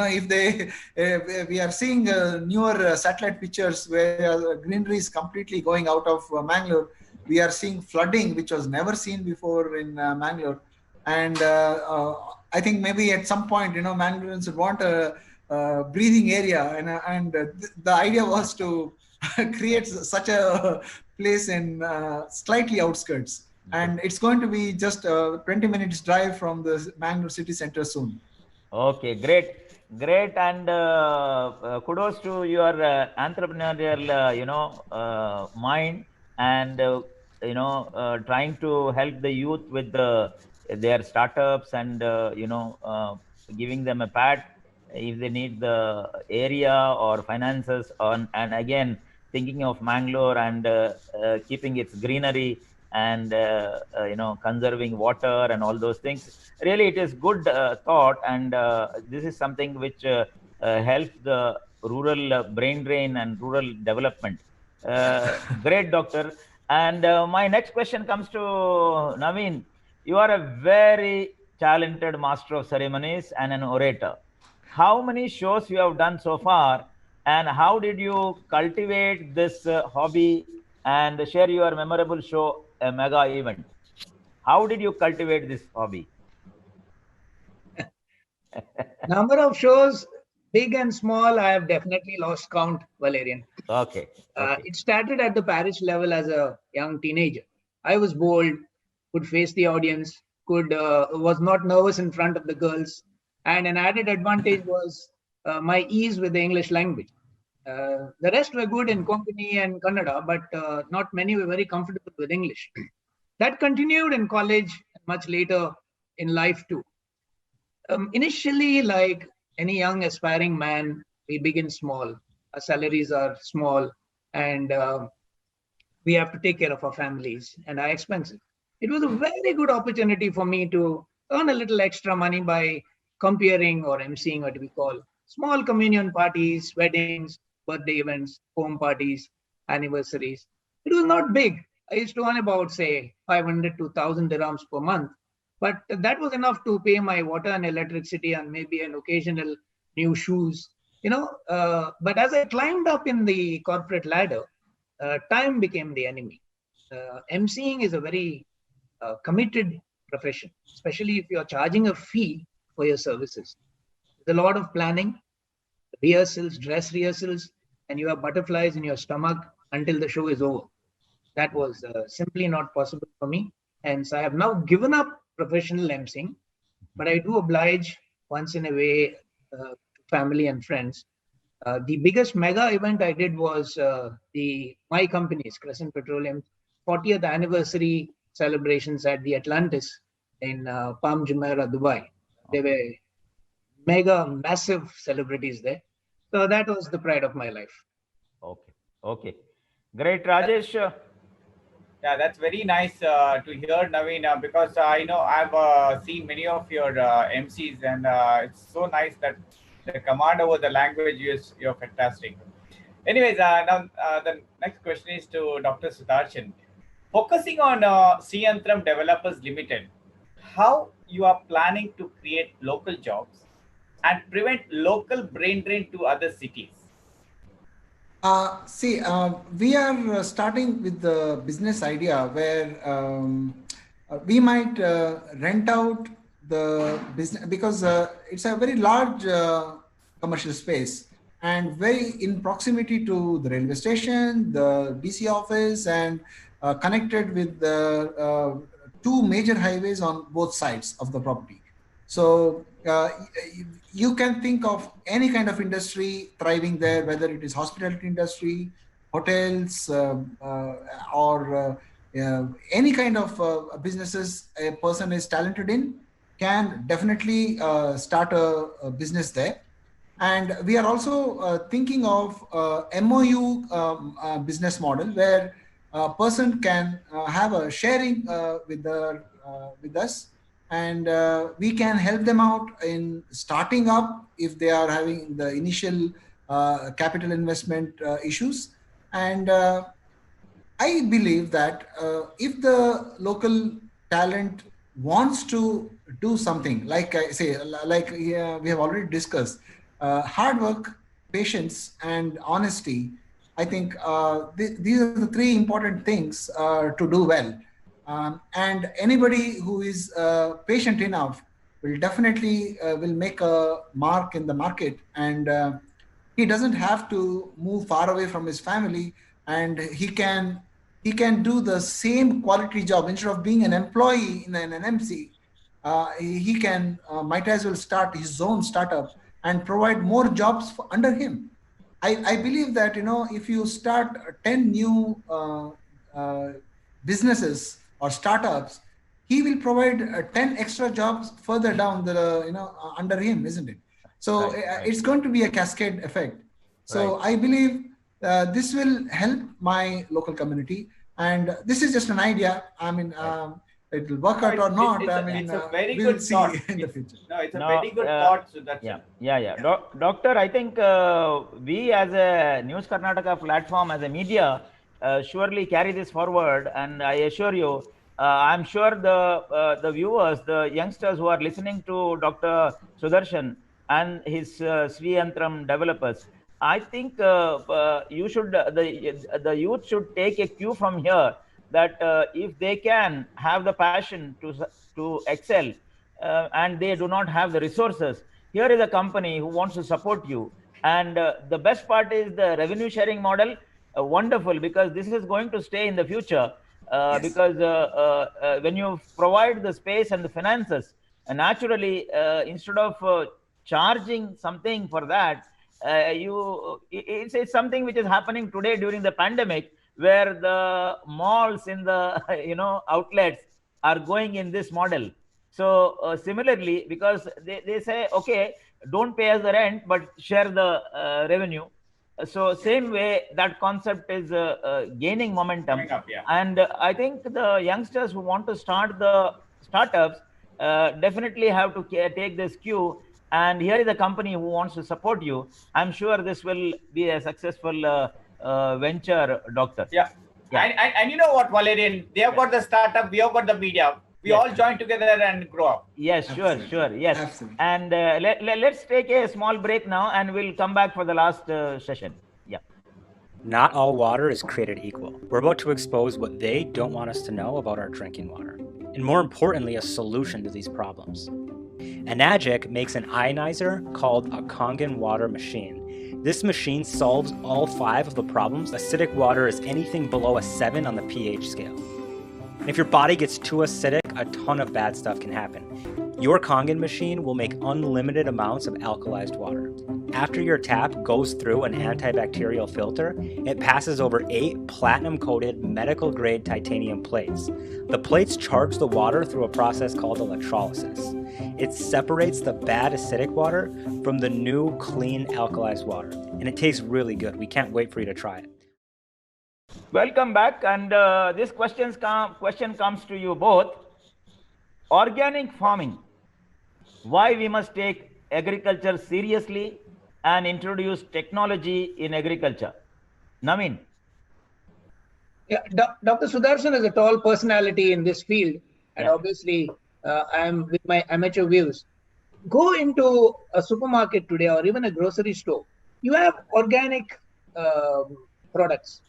If we are seeing newer satellite pictures where greenery is completely going out of Mangalore. We are seeing flooding, which was never seen before in Mangalore. And I think maybe at some point, Mangaloreans would want a breathing area. And the idea was to create such a place in slightly outskirts. And it's going to be just 20 minutes drive from the Mangalore city center soon. Okay, great. And kudos to your entrepreneurial, mind, and trying to help the youth with their startups, and giving them a pat if they need the area or finances on, and again thinking of Mangalore and keeping its greenery and conserving water and all those things. Really, it is good thought, and this is something which helps the rural brain drain and rural development. Great, doctor. And my next question comes to Naveen. You are a very talented master of ceremonies and an orator. How many shows you have done so far, and how did you cultivate this hobby and share your memorable show, a mega event? How did you cultivate this hobby? Number of shows, big and small, I have definitely lost count, Valerian. Okay. It started at the parish level as a young teenager. I was bold, could face the audience, was not nervous in front of the girls, and an added advantage was my ease with the English language. The rest were good in Konkani and Kannada, but not many were very comfortable with English. That continued in college, much later in life too. Initially, like any young aspiring man, we begin small. Our salaries are small, and we have to take care of our families and our expenses. It was a very good opportunity for me to earn a little extra money by comparing or emceeing what we call small communion parties, weddings, birthday events, home parties, anniversaries. It was not big. I used to earn about, say, 500 to 1,000 dirhams per month. But that was enough to pay my water and electricity and maybe an occasional new shoes. But as I climbed up in the corporate ladder, time became the enemy. MCing is a very committed profession, especially if you're charging a fee for your services. There's a lot of planning, rehearsals, dress rehearsals, and you have butterflies in your stomach until the show is over. That was simply not possible for me. Hence, I have now given up professional emceeing but I do oblige once in a way to family and friends. The biggest mega event I did was my company's Crescent Petroleum 40th anniversary celebrations at the Atlantis in Palm Jumeirah, Dubai. They were mega, massive celebrities there. So that was the pride of my life. Okay. Great, Rajesh. Yeah, that's very nice to hear, Naveen, because I know I've seen many of your MCs, and it's so nice that the command over the language you're fantastic. Anyways, now the next question is to Dr. Sudarshan. Focusing on Siantram Developers Limited, how you are planning to create local jobs and prevent local brain drain to other cities? We are starting with the business idea where we might rent out the business, because it's a very large commercial space and very in proximity to the railway station, the DC office, and connected with the two major highways on both sides of the property. So you can think of any kind of industry thriving there, whether it is hospitality industry, hotels, or any kind of businesses a person is talented in can definitely start a business there. And we are also thinking of MOU business model where a person can have a sharing with us, and we can help them out in starting up if they are having the initial capital investment issues. And I believe that if the local talent wants to do something, like I say, we have already discussed, hard work, patience, and honesty, I think these are the three important things to do well. And anybody who is patient enough will definitely will make a mark in the market, and he doesn't have to move far away from his family, and he can do the same quality job. Instead of being an employee in an MC, he can might as well start his own startup and provide more jobs under him. I believe that, if you start 10 new businesses or startups, he will provide 10 extra jobs further down the under him, isn't it? So it's going to be a cascade effect. So I believe this will help my local community, and this is just an idea. I mean, it will work out or not. It's a very we good will see thought in the future. No, it's a very good thought. So that's Doctor, I think we as a News Karnataka platform, as a media, surely carry this forward, and I assure you, I'm sure the viewers, the youngsters who are listening to Dr. Sudarshan and his Sriyantram developers, I think you should the youth should take a cue from here, that if they can have the passion to excel, and they do not have the resources, here is a company who wants to support you. And the best part is the revenue sharing model. Wonderful, because this is going to stay in the future. Yes. Because when you provide the space and the finances, naturally, instead of charging something for that, it's something which is happening today during the pandemic, where the malls in the outlets are going in this model. So similarly, because they say, okay, don't pay us the rent, but share the revenue. So same way, that concept is gaining momentum. And I think the youngsters who want to start the startups definitely have to take this cue. And here is a company who wants to support you. I'm sure this will be a successful venture, Doctor. Yeah. And you know what, Valerian? They have got the startup, we have got the media. We all join together and grow up. Yes, Absolutely. Sure. Yes. Absolutely. And let's take a small break now, and we'll come back for the last session. Yeah. Not all water is created equal. We're about to expose what they don't want us to know about our drinking water, and more importantly, a solution to these problems. Enagic makes an ionizer called a Kangen water machine. This machine solves all 5 of the problems. Acidic water is anything below a 7 on the pH scale. And if your body gets too acidic, a ton of bad stuff can happen. Your Kangen machine will make unlimited amounts of alkalized water. After your tap goes through an antibacterial filter, it passes over 8 platinum-coated medical-grade titanium plates. The plates charge the water through a process called electrolysis. It separates the bad acidic water from the new, clean, alkalized water. And it tastes really good. We can't wait for you to try it. Welcome back. And this question comes to you both. Organic farming. Why we must take agriculture seriously and introduce technology in agriculture? Naveen. Yeah, Dr. Sudarshan is a tall personality in this field, and obviously I am with my amateur views. Go into a supermarket today or even a grocery store. You have organic products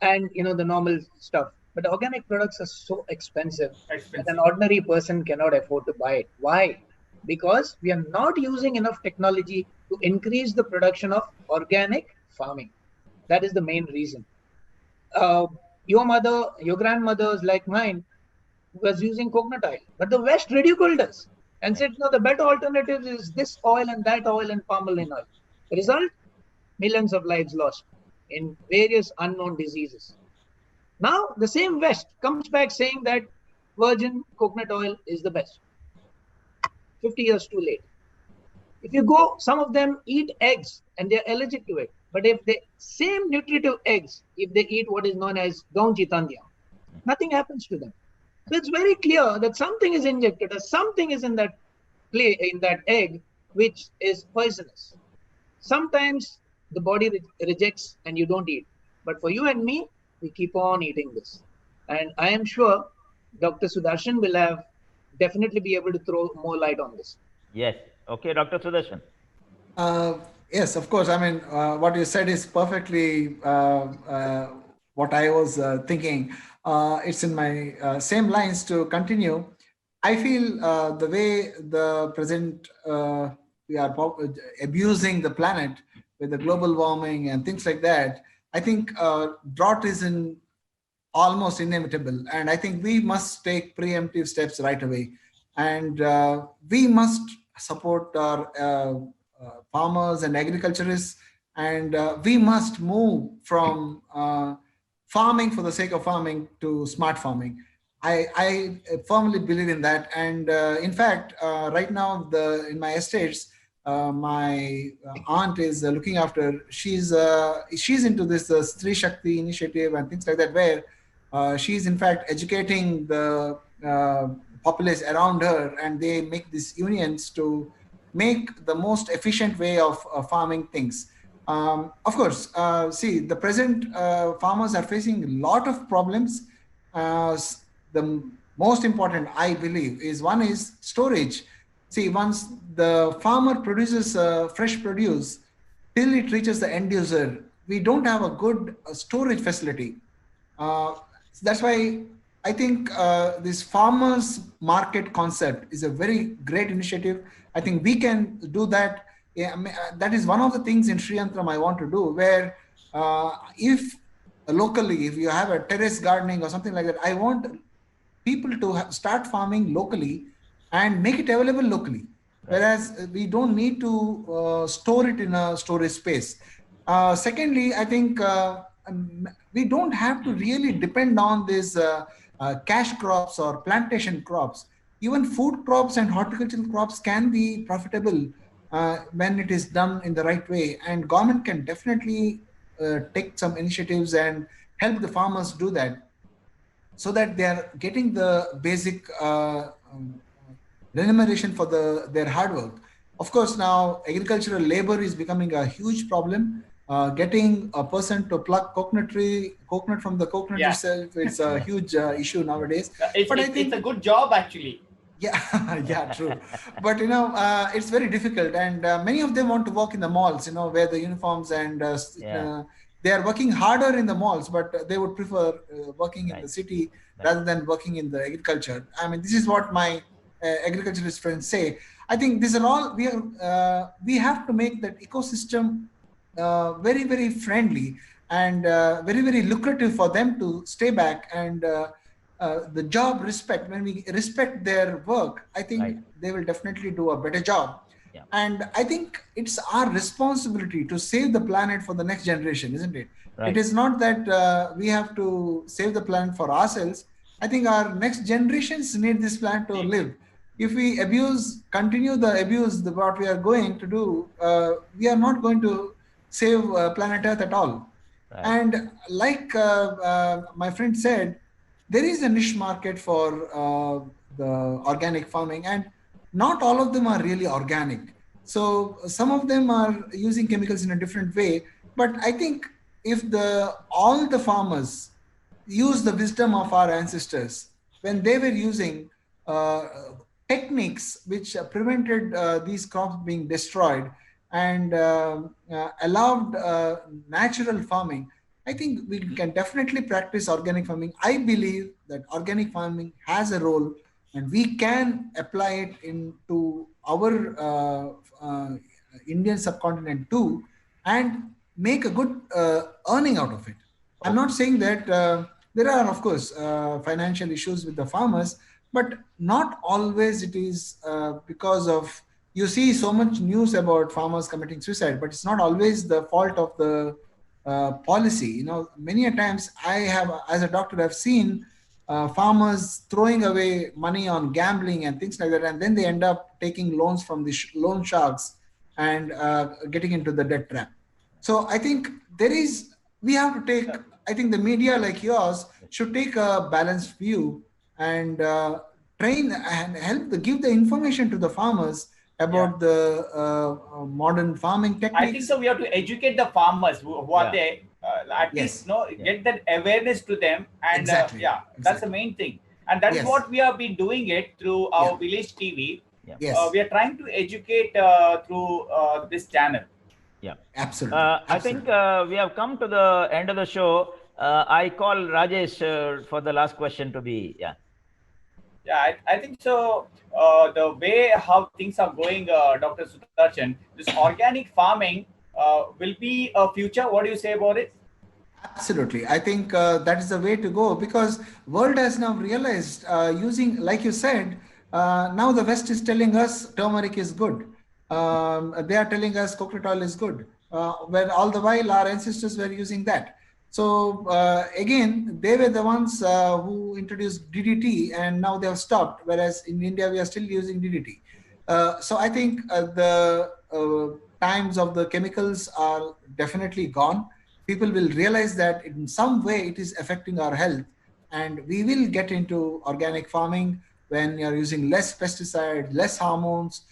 and the normal stuff. But organic products are so expensive that an ordinary person cannot afford to buy it. Why? Because we are not using enough technology to increase the production of organic farming. That is the main reason. Your mother, your grandmothers like mine was using coconut oil, but the West ridiculed us and said, no, the better alternative is this oil and that oil and palm oil. The result? Millions of lives lost in various unknown diseases. Now, the same West comes back saying that virgin coconut oil is the best. 50 years too late. If you go, some of them eat eggs and they're allergic to it. But if the same nutritive eggs, if they eat what is known as gaun chitanya, nothing happens to them. So it's very clear that something is injected or something is in that egg which is poisonous. Sometimes the body rejects and you don't eat. But for you and me, we keep on eating this. And I am sure Dr. Sudarshan will definitely be able to throw more light on this. Yes. Okay, Dr. Sudarshan. Yes, of course. I mean, what you said is perfectly what I was thinking. It's in my same lines to continue. I feel the way the present we are abusing the planet with the global warming and things like that, I think drought is almost inevitable. And I think we must take preemptive steps right away. And we must support our farmers and agriculturists. And we must move from farming for the sake of farming to smart farming. I firmly believe in that. And in fact, right now in my estates, my aunt is looking after, she's into this Stree Shakti initiative and things like that, where she's in fact educating the populace around her, and they make these unions to make the most efficient way of farming things. Of course, see, the present farmers are facing a lot of problems. The most important, I believe, is one is storage. See, once the farmer produces fresh produce, till it reaches the end user, we don't have a good storage facility. That's why I think this farmers market concept is a very great initiative. I think we can do that. Yeah, that is one of the things in Sri Antram I want to do, where if locally, if you have a terrace gardening or something like that, I want people to start farming locally and make it available locally. Whereas we don't need to store it in a storage space. Secondly, I think we don't have to really depend on these cash crops or plantation crops. Even food crops and horticultural crops can be profitable when it is done in the right way. And government can definitely take some initiatives and help the farmers do that, so that they are getting the basic remuneration for their hard work. Of course, now agricultural labor is becoming a huge problem. Getting a person to pluck coconut from the coconut itself is a huge issue nowadays. But I think it's a good job, actually. Yeah, yeah, true. But it's very difficult, and many of them want to work in the malls, wear the uniforms, and they are working harder in the malls, but they would prefer working in the city rather than working in the agriculture. I mean, this is what my agriculturist friends say. I think these are all we have to make that ecosystem very, very friendly and very, very lucrative for them to stay back and the job respect, when we respect their work, I think they will definitely do a better job. Yeah. And I think it's our responsibility to save the planet for the next generation, isn't it? Right. It is not that we have to save the planet for ourselves. I think our next generations need this planet to live. If we continue the abuse, what we are going to do, we are not going to save planet Earth at all. Right. And like my friend said, there is a niche market for the organic farming, and not all of them are really organic. So some of them are using chemicals in a different way. But I think if all the farmers use the wisdom of our ancestors when they were using techniques which prevented these crops being destroyed and allowed natural farming, I think we can definitely practice organic farming. I believe that organic farming has a role, and we can apply it into our Indian subcontinent too, and make a good earning out of it. I'm not saying that there are, of course, financial issues with the farmers, but not always it is because of, you see so much news about farmers committing suicide, but it's not always the fault of the policy. Many a times I have, as a doctor, I've seen farmers throwing away money on gambling and things like that, and then they end up taking loans from the loan sharks and getting into the debt trap. So I think we have to take, I think the media like yours should take a balanced view and train and give the information to the farmers about the modern farming techniques. I think so. We have to educate the farmers who are there, at least get that awareness to them, and Exactly. that's the main thing. And that is what we have been doing it through our village TV. Yes. We are trying to educate through this channel. Yeah, absolutely. I think we have come to the end of the show. I call Rajesh for the last question to be. Yeah, I think so. The way how things are going, Dr. Sudarshan, this organic farming will be a future. What do you say about it? Absolutely. I think that is the way to go, because world has now realized using, like you said, now the West is telling us turmeric is good. They are telling us coconut oil is good. Where all the while our ancestors were using that. So again, they were the ones who introduced DDT, and now they have stopped. Whereas in India, we are still using DDT. So I think the times of the chemicals are definitely gone. People will realize that in some way it is affecting our health, and we will get into organic farming when you're using less pesticide, less hormones.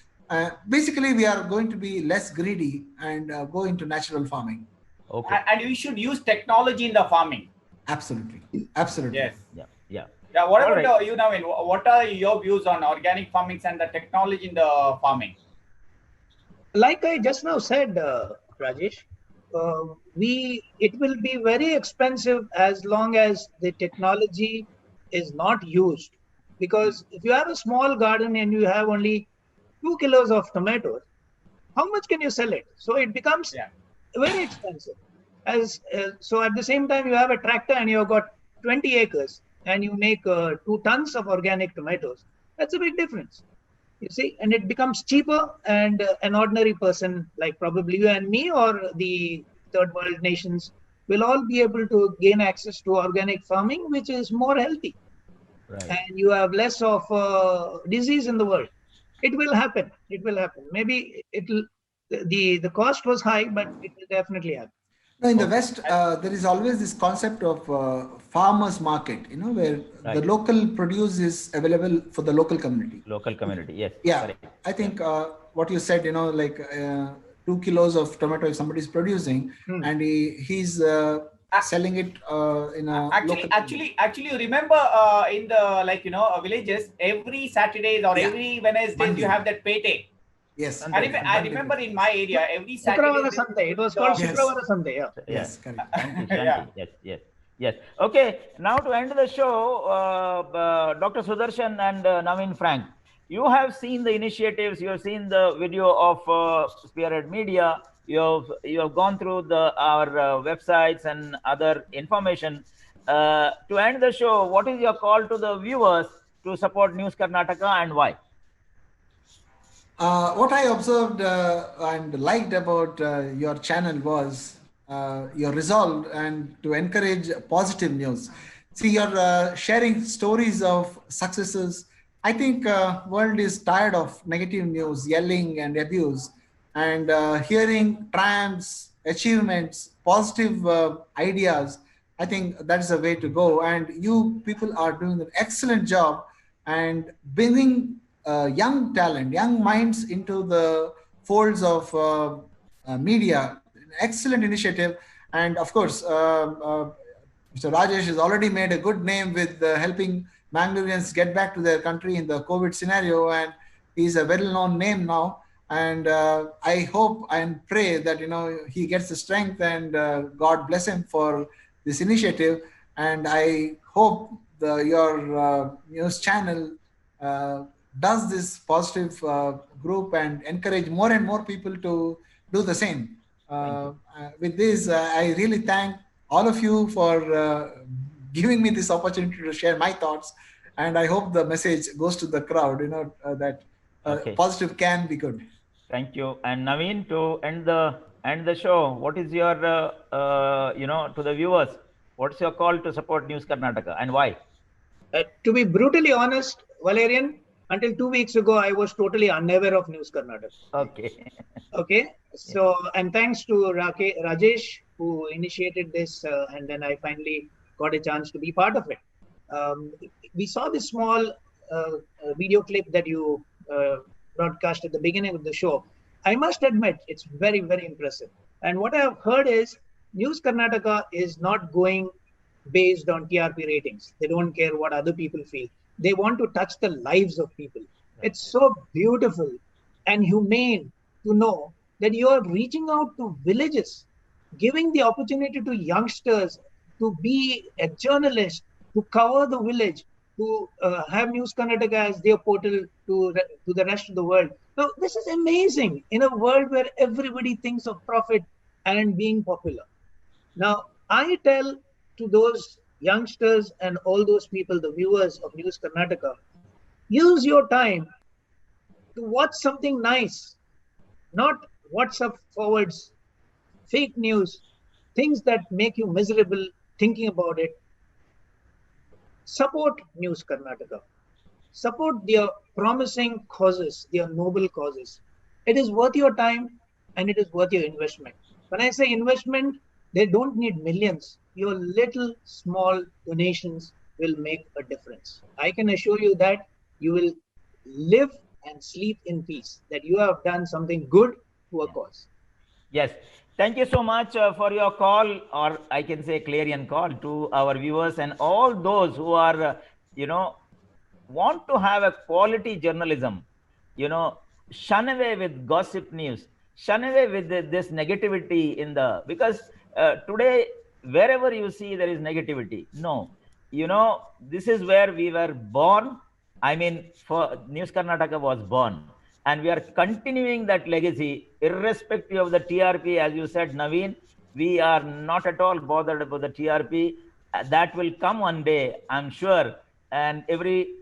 Basically, we are going to be less greedy and go into natural farming. Okay. And we should use technology in the farming. Absolutely. Absolutely. Yes. Yeah. What about you, Naveen? What are your views on organic farming and the technology in the farming? Like I just now said, Rajesh, it will be very expensive as long as the technology is not used. Because if you have a small garden and you have only 2 kilos of tomatoes, how much can you sell it? So it becomes very expensive. So at the same time, you have a tractor and you've got 20 acres and you make 2 tons of organic tomatoes. That's a big difference. You see, and it becomes cheaper, and an ordinary person like probably you and me or the third world nations will all be able to gain access to organic farming, which is more healthy. Right. And you have less of disease in the world. It will happen. It will happen. Maybe the cost was high, but it will definitely happen. No, in the West, there is always this concept of farmers market, where the local produce is available for the local community. Local community, yes. Yeah, correct. I think what you said, like 2 kilos of tomato if somebody is producing, and he's selling it in a actually remember in the villages, every Saturdays or every Wednesdays you have that pete. Yes, I remember in my area every Saturday. Sunday. It was called Sudarshan Sunday. Yeah. Yes, correct. Shanti. Yes. Okay. Now to end the show, Dr. Sudarshan and Naveen Frank, you have seen the initiatives. You have seen the video of Spearhead Media. You have gone through our websites and other information. to end the show, what is your call to the viewers to support News Karnataka and why? What I observed and liked about your channel was your resolve and to encourage positive news. See, you're sharing stories of successes. I think world is tired of negative news, yelling and abuse, and hearing triumphs, achievements, positive ideas. I think that's the way to go. And you people are doing an excellent job and bringing young talent, young minds into the folds of media. Excellent initiative. And of course, Mr. Rajesh has already made a good name with helping Mangaloreans get back to their country in the COVID scenario. And he's a well-known name now. And I hope and pray that, he gets the strength and God bless him for this initiative. And I hope your news channel does this positive group and encourage more and more people to do the same. With this, I really thank all of you for giving me this opportunity to share my thoughts. And I hope the message goes to the crowd, that positive can be good. Thank you. And Naveen, to end the show, what is your, to the viewers, what's your call to support News Karnataka and why? To be brutally honest, Valerian, until 2 weeks ago, I was totally unaware of News Karnataka. Okay. Okay. So, and thanks to Rajesh, who initiated this, and then I finally got a chance to be part of it. We saw this small video clip that you broadcast at the beginning of the show. I must admit, it's very, very impressive. And what I have heard is News Karnataka is not going based on TRP ratings. They don't care what other people feel. They want to touch the lives of people. It's so beautiful and humane to know that you are reaching out to villages, giving the opportunity to youngsters to be a journalist, to cover the village, to have News Karnataka as their portal to the rest of the world. Now, this is amazing in a world where everybody thinks of profit and being popular. Now, I tell to those youngsters and all those people, the viewers of News Karnataka, use your time to watch something nice, not WhatsApp forwards, fake news, things that make you miserable thinking about it. Support News Karnataka. Support their promising causes, their noble causes. It is worth your time and it is worth your investment. When I say investment, they don't need millions. Your little small donations will make a difference. I can assure you that you will live and sleep in peace, that you have done something good to a cause. Yes. Thank you so much for your call, or I can say clarion call to our viewers and all those who are, want to have a quality journalism, shun away with gossip news, shun away with this negativity because today, wherever you see there is negativity. No, this is where we were born. I mean, for News Karnataka was born. And we are continuing that legacy, irrespective of the TRP. As you said, Naveen, we are not at all bothered about the TRP. That will come one day, I'm sure. And every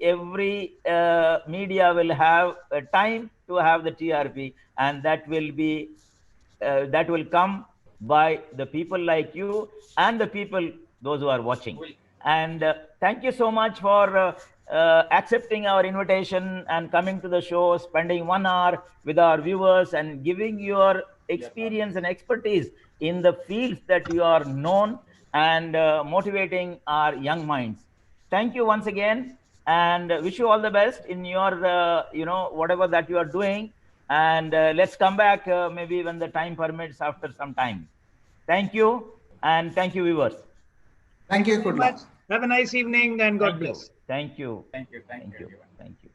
media will have a time to have the TRP, and that will come by the people like you and the people, those who are watching. And thank you so much for accepting our invitation and coming to the show, spending 1 hour with our viewers and giving your experience and expertise in the fields that you are known and motivating our young minds. Thank you once again, and wish you all the best in your, whatever that you are doing. And let's come back maybe when the time permits after some time. Thank you, and thank you, viewers. Thank you. Good luck. Have a nice evening and God bless. Thank you. Thank you. Thank you. Thank you.